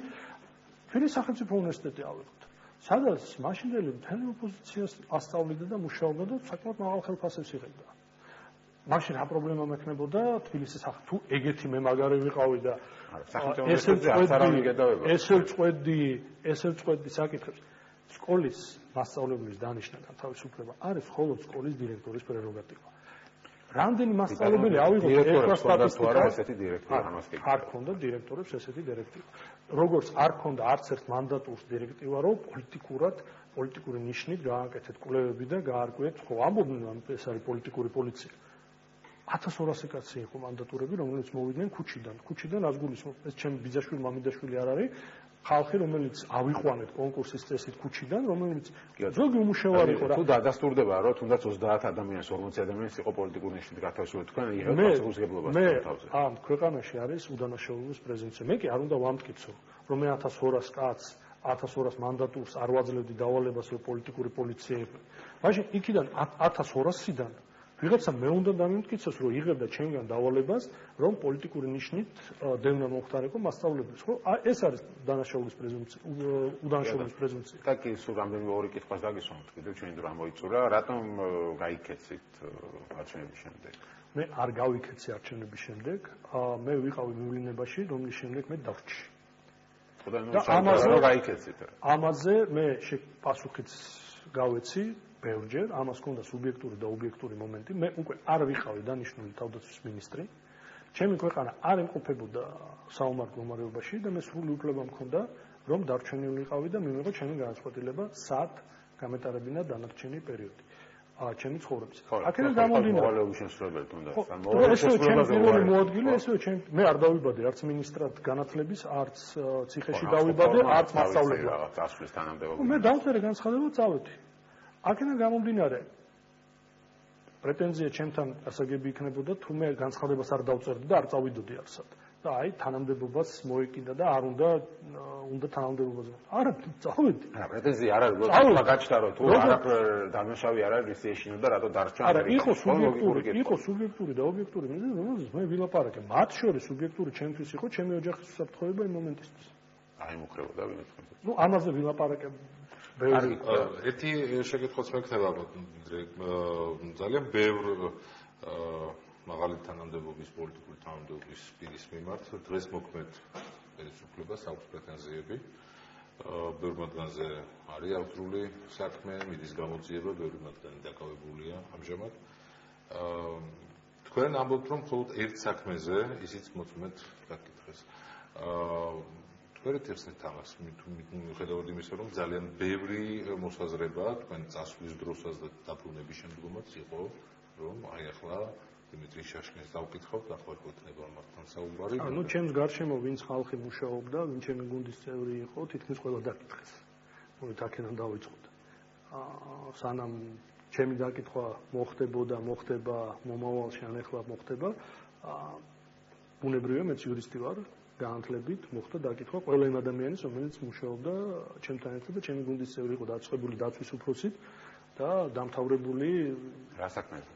თბილისის სახელმწიფო უნივერსიტეტი ავიღოთ. სადაც მაშინდელი მთელი ოპოზიციას ასწავლიდა და მუშაობდა და საკმაოდ მაღალ ხელფასებს იღებდა. მაშინ რა პრობლემა მექნებოდა თბილისის თუ ეგეთი მე მაგარი ვიყავი და ესე ვწყვეტდი საკითხებს. სკოლის მასწავლებლის დანიშნა განთავისუფლება არის მხოლოდ სკოლის დირექტორის პრეროგატივა. რამდენი მასწავლებელი ავიღოთ ერთმა სტატისტიკას ესეთი დირექტორი ამას კი არ ქონდა დირექტორებს ესეთი დირექტივა. როგორც არ ქონდა არც ერთ მანდატურს დირექტივა, რომ პოლიტიკური ნიშნით გააკეთეთ კვლევები და გაარკვიეთ, ხო ამბობდნენ ეს არის პოლიტიკური პოლიცია. 1200 კაცი იყო მანდატურები, რომლებიც მოვიდნენ ქუჩიდან. ქუჩიდან რას გულისხმობ? ეს ჩემი ბიძაშვილი, მამიდაშვილი არ არის. ხალხი, რომელიც ავიყვანეთ კონკურსის წესით ქუჩიდან, რომელიც ზოგი უმუშევარი იყო რა. თუ დადასტურდება, რომ თუნდაც 30 ადამიანს, 40 ადამიანს იყო პოლიტიკური ნიშნით გათავისუფლებული, თქვენ იღებთ პასუხისმგებლობას თავზე. ამ ქვეყანაში არის უდანაშაულობის პრეზუმპცია. მე კი არ უნდა ვამტკიცო, რომ მე 1200 კაცს 1200 მანდატურს არ ვაძლევდი დავალებას, რომ პოლიტიკური პოლიცია იყო. მაშინ იქიდან 1200-დან ვიღაცა მე უნდა დამიმტკიცოს, რომ იღებდა ჩემგან დავალებას, რომ პოლიტიკური ნიშნით დევნა მომხდარიყო მასწავლებლებს, ხო? ეს არის დანაშაულის პრეზუმპცია, უდანაშაულის პრეზუმპცია. და კი სულ რამდენიმე ორი კითხვას დაგისვამთ, კიდევ ჩვენი დრო ამოიწურა, რატომ გაიქეცით არჩევნების შემდეგ? მე არ გავიქეცი არჩევნების შემდეგ, მე ვიყავი მივლინებაში, რომლის შემდეგ მე დავრჩი. ამაზე მე პასუხიც გავეცი ბევრჯერ, ამას ჰქონდა სუბიექტური და ობიექტური მომენტი. მე უკვე არ ვიყავი დანიშნული თავდაცვის მინისტრი. ჩემი ქვეყანა არ იმყოფებოდა საომარ მდგომარეობაში და მე სრული უფლება მქონდა, რომ დარჩენილიყავი და მიმიღო ჩემი განაცხადება, სად გამეტარებინა დანარჩენი პერიოდი. ჩემი ცხოვრების. აქედან გამომდინარე, ესეო ჩემი პირველი მოადგილე, ესეო ჩემი მე არ დავიბადე არც მინისტრად განათლების, არც ციხეში დავიბადე, არც მასწავლებლად. წასვლის თანამდებობა. მე დავწერე განცხადება, წავედი. აქედან გამომდინარე, პრეტენზია ჩემთან ასაგები იქნებოდა, თუ მე განცხადებას არ დავწერდი და არ წავიდოდი არსად. და აი თანამდებობას მოეკიდა და არ უნდა თანამდებობაზე. არა, წავედი. არა, პრეტენზია არ არის, როცა გაჩნდა რომ თუ არაფერ დამნაშავე არ არის, ის ეშინო და რატო დარჩა. არა, იყო სუბიექტური და ობიექტური მიზეზი, რომელზეც მე ვილაპარაკე. მათ შორის სუბიექტური ჩემთვის იყო ჩემი ოჯახის უსაფრთხოება იმ მომენტისთვის. აი მოხდებოდა ვინმე. ნუ ამაზე ვილაპარაკე. ერთი შეკითხვაც მექნება ძალიან ბევრ მაღალი თანამდებობის პოლიტიკური თანამდებობის პირის მიმართ დღეს მოქმედ ხელისუფლებას აქვს პრეტენზიები. ბევრ მათგანზე არის აღძრული საქმე, მიდის გამოძიება, ბევრი მათგანი დაკავებულია ამჟამად. თქვენ ამბობთ, რომ მხოლოდ ერთ საქმეზე ისიც მოწმეთ გაკითხეს. ვერით ეხსნით ამას, მიუხედავად იმისა, რომ ძალიან ბევრი მოსაზრება თქვენ წასვლის დროსაც და დაბრუნების შემდგომაც იყო, რომ აი ახლა დიმიტრი შაშკინს დავკითხავთ, ახლა გვექნება მართლაც საუბარი. ნუ ჩემს გარშემო ვინც ხალხი მუშაობდა, ვინ ჩემი გუნდის წევრი იყო, თითქმის ყველა დაკითხეს. მოით აქედან დავიწყოთ. სანამ ჩემი დაკითხვა მოხდება, მომავალში ან ახლა მოხდება, ბუნებრივია მეც იურისტი ვარ. განათლებით მოხდა დაკითხვა ყველა იმ ადამიანის, რომელიც მუშაობდა ჩემთან ერთად და ჩემი გუნდის წევრი იყო, დაწყებული დაცვის უფროსით და დამთავრებული რა საქმეზე?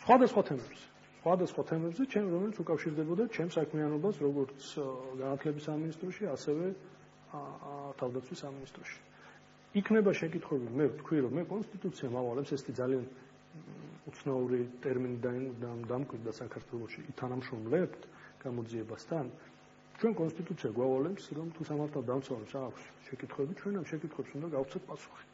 სხვადასხვა თემებზე, ჩემ რომელიც უკავშირდებოდა ჩემ საქმიანობას როგორც განათლების სამინისტროში, ასევე თავდაცვის სამინისტროში. იქნება შეკითხვები, მე ვთქვი, რომ მე კონსტიტუცია მავალებს, ეს ძალიან უცნაური ტერმინი დამკვიდრდა საქართველოში, ითანამშრომლებთ გამოძიებასთან. ჩვენ კონსტიტუცია გვავალებს, რომ თუ სამართალ დამცავებს აქვს შეკითხვები, ჩვენ ამ შეკითხვებს უნდა გავცეთ პასუხი.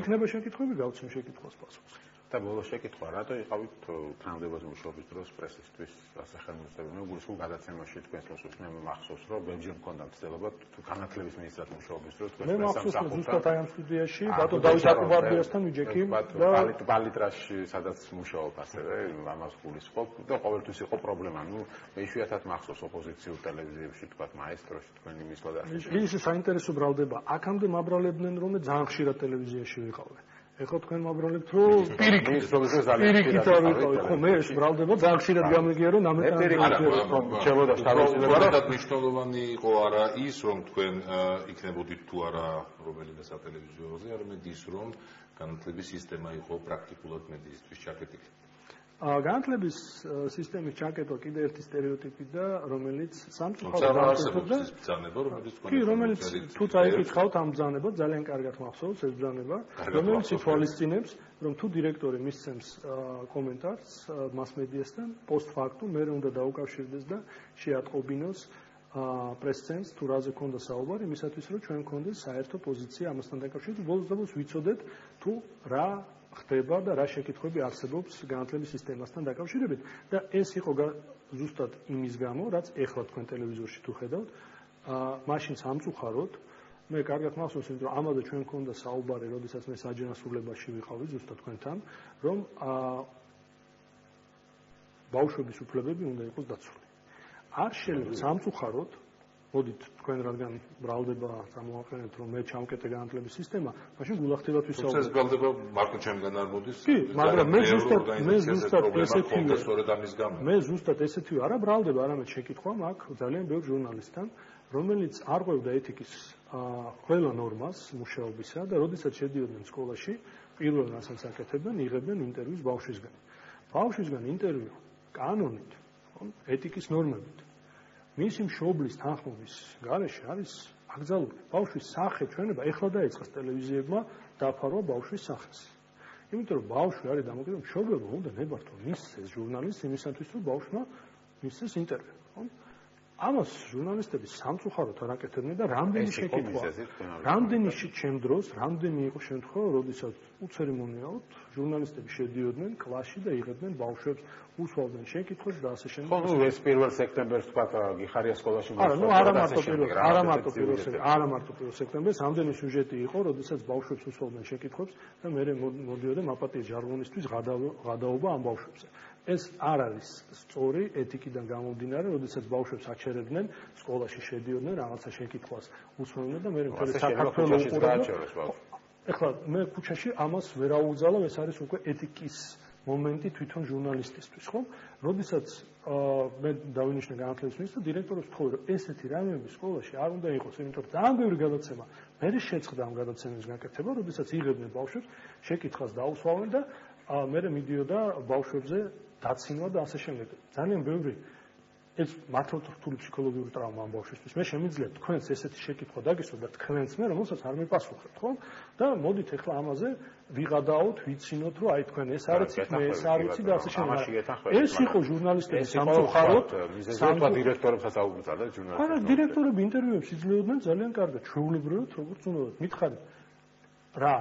იქნება შეკითხვები, გავცემ შეკითხვას პასუხი. და ბოლო შეკითხვა, რატო იყავით თანამდებობაზე მუშაობის დროს პრესისთვის ასე ხელმისაწვდომი? მე გულისხმობ გადაცემაში თქვენს მოსულს მე მახსოვს, რომ ბევრჯერ მქონდა მცდელობა თუ განათლების მინისტრად მუშაობის დროს თქვენ პრესამ მე მახსოვს ზუსტად აი ამ სტუდიაში ბატონ დავით აკუბარდიასთან ვიჯექი და პალიტრაში სადაც მუშაობ ასევე ამას გულისხმობ და ყოველთვის იყო პრობლემა. ნუ მე იშვიათად მახსოვს ოპოზიციურ ტელევიზიებში თქვა მაესტროში თქვენი მისვლა და ის საინტერესო ბრალდება. აქამდე მაბრალებდნენ რომ მე ძალიან ხშირად ტელევიზიაში ვიყავე. ეხლა თქვენ მაბრალებთ რომ პირიქით არ ვიყავი, ხო მე ეს ბრალდება ძალიან ხშირად გამიგია რომ შემოდა შტაბის მნიშვნელოვანი იყო არა ის რომ თქვენ იქნებოდით თუ არა რომელიმე სატელევიზიოზე, არამედ ის რომ განათლების სისტემა იყო პრაქტიკულად მედიისთვის ჩაკეტილი. განათლების სისტემის ჩაკეტვა კიდე ერთი სტერეოტიპი და რომელიც სამწუხაროდ რომელიც თუ წაიკითხავთ ამ ბრძანება ძალიან კარგად მახსოვს ეს ბრძანება რომელიც ითვალისწინებს რომ თუ დირექტორი მისცემს კომენტარს მასმედიასთან პოსტფაქტუმ მე უნდა დაუკავშირდეს და შეატყობინოს პრესცენს თუ რაზე ქონდა საუბარი იმისათვის რომ ჩვენ გქონდეს საერთო პოზიცია ამასთან დაკავშირებით ბოლოს და ბოლოს ვიცოდეთ თუ რა ხდება და რა შეკითხვები არსებობს განათლების სისტემასთან დაკავშირებით და ეს იყო ზუსტად იმის გამო, რაც ეხლა თქვენ ტელევიზორში თუ ხედავთ, მაშინ სამწუხაროდ მე კარგად მახსოვს, რომ ამაზე ჩვენ გქონდა საუბარი, როდესაც მე საჯანასულებაში ვიყავი ზუსტად თქვენთან, რომ ბავშვების უფლებები უნდა იყოს დაცული. არ შეიძლება სამწუხაროდ მოდით თქვენ რადგან ბრალდება წამოაყენეთ რომ მე ჩამკეტე განათლების სისტემა, მაშინ გულახდებათ ვისაუბროთ. ეს ბრალდება მარტო ჩემგან არ მოდის. კი, მაგრამ მე ზუსტად ესეთი არა ბრალდება, არამედ შეკითხვა მაქვს ძალიან ბევრ ჟურნალისტთან, რომელიც არ ყვევდა ეთიკის ყველა ნორმას მუშაობისა და როდესაც შედიოდნენ სკოლაში, პირველ რასაც აკეთებდნენ, იღებდნენ ინტერვიუს ბავშვისგან. ბავშვისგან ინტერვიუ კანონით, ეთიკის ნორმებით. მისი მშობლის თანხმობის გარეშე არის აკრძალული. ბავშვის სახე ჩვენება ეხლა დაიწყეს ტელევიზიებმა დაფარვა ბავშვის სახეს. იმიტომ რომ ბავშვი არის დამოკიდებული, მშობლებმა უნდა ნებართონ მისცეს ჟურნალისტს იმისათვის, რომ ბავშვმა მისცეს ინტერვიუ. ამას ჟურნალისტები სამწუხაროდ არ აკეთებდნენ და რამდენი შეკითხვა, რამდენი ჩემ დროს, რამდენი იყო შემთხვევა, როდესაც უცერემონიალოდ ჟურნალისტები შედიოდნენ კლასში და იღებდნენ ბავშვებს, უსვამდნენ შეკითხვებს და ასე შემდეგ. ხო, ნუ ეს 1 სექტემბერს თქვა გიხარია სკოლაში არა, ნუ არა მარტო 1 სექტემბერს, ამდენი სიუჟეტი იყო, როდესაც ბავშვებს უსვამდნენ შეკითხვებს და მე მოდიოდა მაპატიე ჟარგონისთვის გადაობა ამ ბავშვებზე. ეს არ არის სწორი ეთიკიდან გამომდინარე, როდესაც ბავშვებს აჩერებდნენ, სკოლაში შედიოდნენ, რაღაცა შეკითხვას უსვამდნენ და მე მთელი საქართველოს უყურებდა. ეხლა მე ქუჩაში ამას ვერ აუგზავნო, ეს არის უკვე ეთიკის მომენტი თვითონ ჟურნალისტისთვის, ხო? როდესაც მე დავინიშნე განათლების მინისტრს, დირექტორებს ვთხოვე, რომ ესეთი რამეები სკოლაში არ უნდა იყოს, იმიტომ რომ ძალიან ბევრი გადაცემა მე შეწყდა ამ გადაცემების გაკეთება, როდესაც იღებდნენ ბავშვებს, შეკითხვას დაუსვამდნენ და მე მიდიოდა ბავშვებზე დაცინვა და ასე შემდეგ. ძალიან ბევრი ეს მართლაც რთული ფსიქოლოგიური ტრავმა ამ ბავშვისთვის. მე შემიძლია თქვენს ესეთი შეკითხვა დაგისვათ და თქვენც მე რომელსაც არ მიპასუხებთ, ხო? და მოდით ახლა ამაზე ვიღადაოთ, ვიცინოთ, რომ აი თქვენ ეს არ იცით, მე ეს არ ვიცი და ასე შემდეგ. ეს იყო ჟურნალისტების სამწუხაროდ, სამწუხაროდ დირექტორებსაც აუგზავნეთ ჟურნალისტებს. არა, დირექტორები ინტერვიუებს იძლეოდნენ ძალიან კარგად, ჩვეულებრივად, როგორც უნდა. მითხარით რა,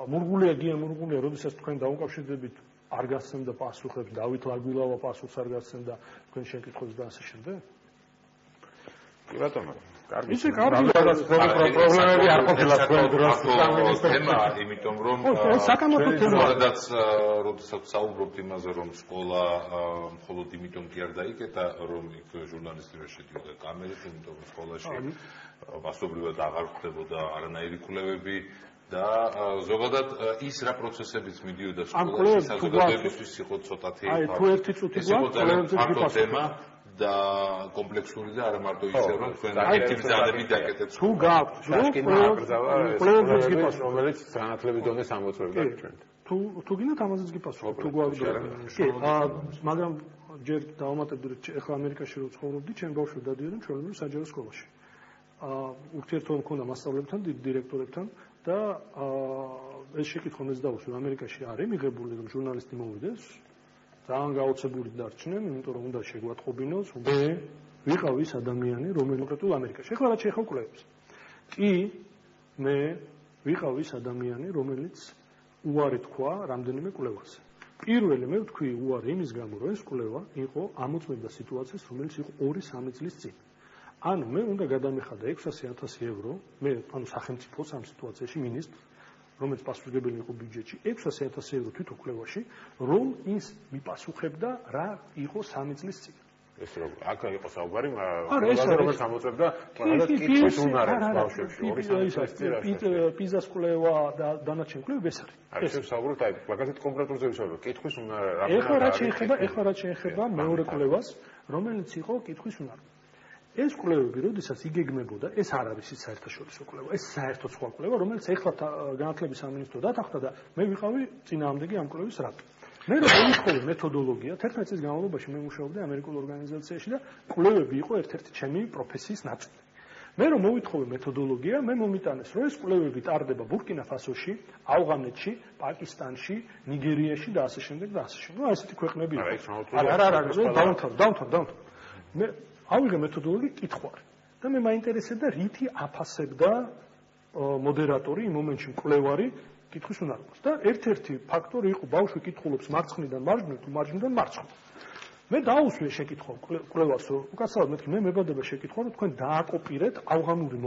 მურგულია გია მურგულია, როდესაც თქვენ დაუკავშირდებით არ გასცემდა პასუხებს, დავით ლაგვილავა პასუხს არ გასცემდა თქვენ შეკითხვებს და ასე შემდეგ. კი ბატონო, კარგი. ისე კარგი პრობლემები არ ყოფილა თქვენ დროს თემა, იმიტომ რომ საკამათო თემა. როდესაც საუბრობთ იმაზე, რომ სკოლა მხოლოდ იმიტომ კი არ დაიკეტა, რომ იქ ჟურნალისტი ვერ შედიოდა კამერით, იმიტომ რომ სკოლაში მასობრივად აღარ ხდებოდა არანაირი კვლევები და ზოგადად ის რა პროცესებიც მიდიოდა სკოლაში საზოგადოებისთვის იყო ცოტათი აი თუ ერთი წუთი გვაქვს თემა და კომპლექსური და არა მარტო ისე რომ თქვენ ერთი ბრძანებით დაკეთეთ თუ გაქვთ კვლევებს გიპასუხოთ რომელიც განათლების დონეს ამოწმებდა ჩვენ თუ გინდათ ამაზეც გიპასუხოთ თუ გვაქვს კი მაგრამ ჯერ დავამატებდი ეხლა ამერიკაში რო ცხოვრობდი ჩემ ბავშვი დადიოდა ჩვეულებრივ საჯარო სკოლაში ურთიერთობა მქონდა მასწავლებლებთან დირექტორებთან და ეს შეკითხვა მეც დავუსვი ამერიკაში არის მიღებული რომ ჟურნალისტი მოვიდეს ძალიან გაოცებული დარჩნენ იმიტომ რომ უნდა შეგვატყობინოს მე ვიყავ ის ადამიანი რომელიც მოკეთულ ამერიკაში ეხლა რაც შეხავ კვლევებს კი მე ვიყავ ის ადამიანი რომელიც უარი თქვა რამდენიმე კვლევაზე პირველი მე ვთქვი უარი იმის გამო რომ ეს კვლევა იყო ამოწმებდა სიტუაციას რომელიც იყო 2-3 წლის წინ ანუ მე უნდა გადამეხადა 600,000 евро მე ანუ სახელმწიფოს ამ სიტუაციაში მინისტრს რომელიც პასუხისმგებელი იყო ბიუჯეტში 600,000 евро თვითონ კვლევაში რომ ის მიპასუხებდა რა იყო 3 წლის წინ ეს როგორ აქ იყო საუბარი რომელიც ამოწმებდა კითხვის უნარებს ბავშვებში 2-3 წლის წინ პიზას კვლევა და დანარჩენ კვლევები ეს არის ეს საუბრობთ აი მაგალითად კონკრეტულზე ვისაუბრებთ კითხვის უნარები ეხლა რაც შეეხება მეორე კვლევას რომელიც იყო კითხვის უნარები ეს კვლევები, როდესაც იგეგმებოდა, ეს არ არის ის საერთაშორისო კვლევა, ეს საერთო სხვა კვლევა, რომელიც ეხლა განათლების სამინისტრო დათანხმდა და მე ვიყავი წინააღმდეგი ამ კვლევის რატო. მე რომ მოვიხოლე მეთოდოლოგია, 11 წლის განმავლობაში მე მუშაობდი ამერიკულ ორგანიზაციაში და კვლევები იყო ერთ-ერთი ჩემი პროფესიის ნაწილი. მე რომ მოვითხოვე მეთოდოლოგია, მე მომიტანეს, რომ ეს კვლევები ტარდება ბურკინა-ფასოში, ავღანეთში, პაკისტანში, ნიგერიაში და ასე შემდეგ და ასე შემდეგ. ესეთი ქვეყნები იყო. არა, დავამთავრე. მე ავიღე მეთოდოლოგი კითხვარი და მე მაინტერესებდა რითი აფასებდა მოდერატორი იმ მომენტში მკვლევარი კითხვის უნარობას და ერთ-ერთი ფაქტორი იყო ბავშვი კითხულობს მარცხნიდან მარჯვნივ თუ მარჯვნიდან მარცხნივ მე დაუსვე შეკითხვა კვლევას რომ უკაცრავად მეთქი მე მებადება შეკითხვა რომ თქვენ დააკოპირეთ ავღანური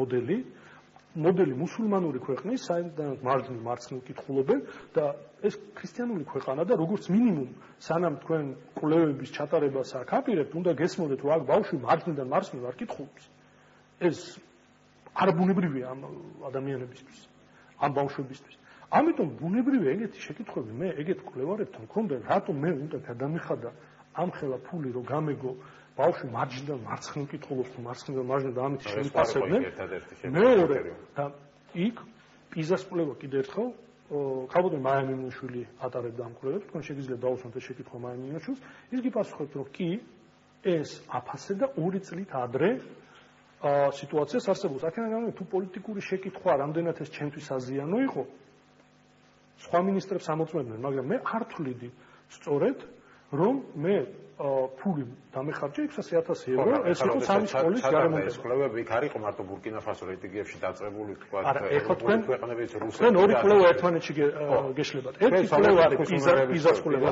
მოდელი მუსულმანური ქვეყნის საერთოდ მარჯვნივ მარცხნივ კითხულობენ და ეს ქრისტიანული ქვეყანა და როგორც მინიმუმ სანამ თქვენ კვლევების ჩატარებას აქ აპირებთ უნდა გესმოდეთ რომ აქ ბავშვი მარჯვნიდან მარცხნივ არ კითხულობს ეს არაბუნებრივია ამ ადამიანებისთვის, ამ ბავშვებისთვის. ამიტომ ბუნებრივია ეგეთი შეკითხვები, მე ეგეთ კვლევარებთან მქონდა, რატომ მე უნდა გადამიხადა ამ ხელა ფული რომ გამეგო ბავშვი მარჯვნიდან მარცხნივ კითხულობს თუ მარცხნიდან მარჯვნივ და ამით შემიფასებდნენ. მეორე და იქ პიზას კვლევა კიდევ ერთხელ ქალბატონი მაიამინუშვილი ატარებდა ამ კვლევებს, თქვენ შეგიძლიათ დაუსვათ ეს შეკითხვა მაიამინუშვილს, ის გიპასუხებთ რომ კი ეს აფასებდა 2 წლით ადრე სიტუაციას არსებობს. აქედან გამომდინარე თუ პოლიტიკური შეკითხვა რამდენად ეს ჩემთვის აზიანო იყო, სხვა მინისტრებს ამოწმებდნენ, მაგრამ მე არ თვლიდი სწორედ რომ მე ფული დამეხარჯე 600,000 евро, ეს იყო სამი სკოლის გარემონტი. ეს კვლევები იქ არ იყო მარტო ბურკინა-ფასო რეგიონებში დაწყებული, თქვა ქვეყნების რუსეთში. თქვენ ორი კვლევა ერთმანეთში გეშლებათ. ერთი კვლევა არის პიზას კვლევა.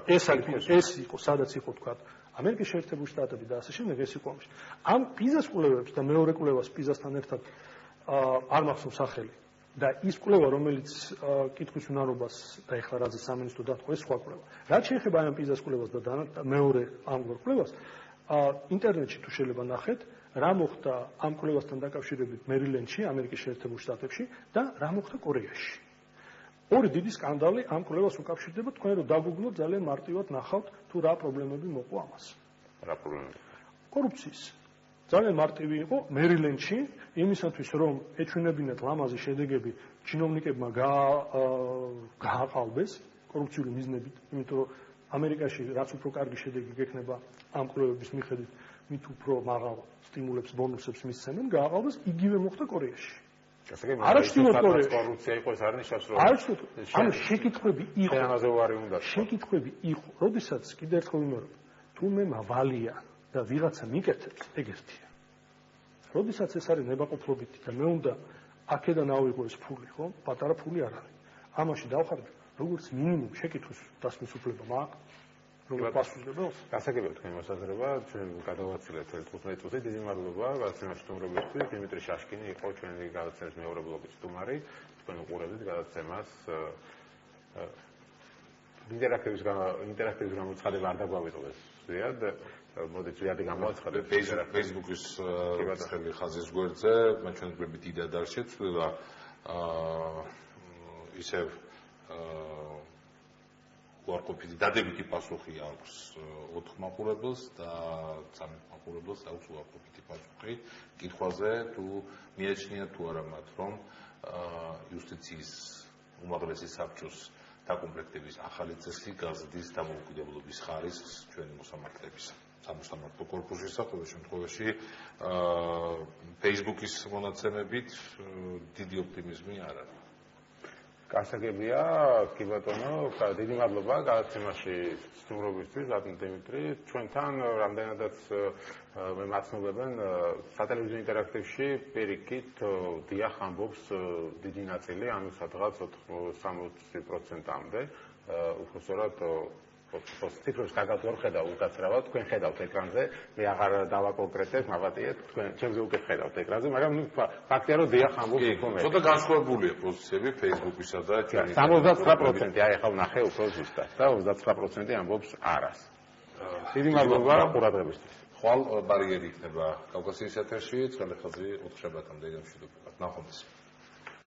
ეს იყო, სადაც იყო თქვა ამერიკის შეერთებული შტატები და ასე შემდეგ, ეს იყო ამაში. ამ პიზას კვლევებს და მეორე კვლევას პიზასთან ერთად არ მახსოვს სახელი. და ის კვლევა, რომელიც კითხვის უნარობას და ეხლა რაზე სამინისტრო დათხოვა, ეს სხვა კვლევა. რაც შეეხება ამ პიზას კვლევას და მეორე ამგვარ კვლევას, ინტერნეტში თუ შეიძლება ნახეთ, რა მოხდა ამ კვლევასთან დაკავშირებით მერილენდში, ამერიკის შეერთებულ შტატებში და რა მოხდა კორეაში. ორი დიდი სკანდალი ამ კვლევას უკავშირდება, თქვენ რომ დაგუგლოთ, ძალიან მარტივად ნახავთ თუ რა პრობლემები მოყვა ამას. რა პრობლემები? კორუფციის ძალიან მარტივი იყო მერილენდში იმისათვის რომ ეჩვენებინათ ლამაზი შედეგები ჩინოვნიკებმა გააყალბეს კორუფციული მიზნებით, იმიტომ რომ ამერიკაში რაც უფრო კარგი შედეგი გექნება ამ კვლევების მიხედვით, მით უფრო მაღალ სტიმულებს, ბონუსებს მისცემენ, გააყალბეს, იგივე მოხდა კორეაში. არაჩვენოთ კორუფცია იყო ეს არ ნიშნავს რომ ანუ შეკითხვები იყო. ამაზე ვარი უნდა. შეკითხვები იყო, როდესაც კიდევ ერთხელ ვიმეორებ, თუ მე მავალია და ვიღაცა მიკეთებს, ეგ ერთია. როდესაც ეს არის ნებაყოფლობითი და მე უნდა აქედან ავიღო ეს ფული, ხო? პატარა ფული არ არის. ამაში დავხარჯო, როგორც მინიმუმ შეკითხვის დასმის უფლება მაქვს, როგორც პასუხისმგებლობს. გასაგებია თქვენი მოსაზრება, ჩვენ გადავაცილეთ 15 წუთი, დიდი მადლობა გადაცემაში სტუმრობისთვის. დიმიტრი შაშკინი იყო ჩვენი გადაცემის მეორე ბლოკის სტუმარი. თქვენ უყურებთ გადაცემას ინტერაქტივის გამოცხადება არ დაგვავიწყდეს. ზიად მოდით ზიადი გამოცხადებ Facebook-ის ხელი ხაზის გვერდზე, მათ ჩვენები დიდად არ შეცვლილა ისევ უარყოფითი დადებითი პასუხი აქვს 4 მაყურებელს და 13 მაყურებელს აქვს უარყოფითი პასუხი კითხვაზე თუ მიაჩნიათ თუ არა მათ რომ იუსტიციის უმაღლესი საბჭოს დაკომპლექტების ახალი წესი გაზრდის დამოუკიდებლობის ხარისხს ჩვენი მოსამართლეების სამართლო კორპუსისა ყოველ შემთხვევაში Facebook-ის მონაცემებით დიდი ოპტიმიზმი არ არის. გასაგებია, კი ბატონო, დიდი მადლობა გადაცემაში სტუმრობისთვის, ბატონ დიმიტრი. ჩვენთან რამდენადაც მე მაცნობებენ სატელევიზიო ინტერაქტივში პირიქით დიახ ამბობს დიდი ნაწილი, ანუ სადღაც 60%-მდე, უბრალოდ ციფრებს კარგად ვერ ხედავ უკაცრავად, თქვენ ხედავთ ეკრანზე, მე აღარ დავაკონკრეტებ, მაბატიეთ, თქვენ ჩემზე უკეთ ხედავთ ეკრანზე, მაგრამ ფაქტია რომ დიახ ამბობს უფრო. ცოტა განსხვავებულია პოზიციები Facebook-ისა და ჩვენი 79%, აი ახლა ვნახე უფრო ზუსტად და 29% ამბობს არას. დიდი მადლობა ყურადღებისთვის. ხვალ ბარიერი იქნება კავკასიის ეთერში, ცხელი ხაზი 4 შაბათამდე გამშვიდობებად. ნახვამდის.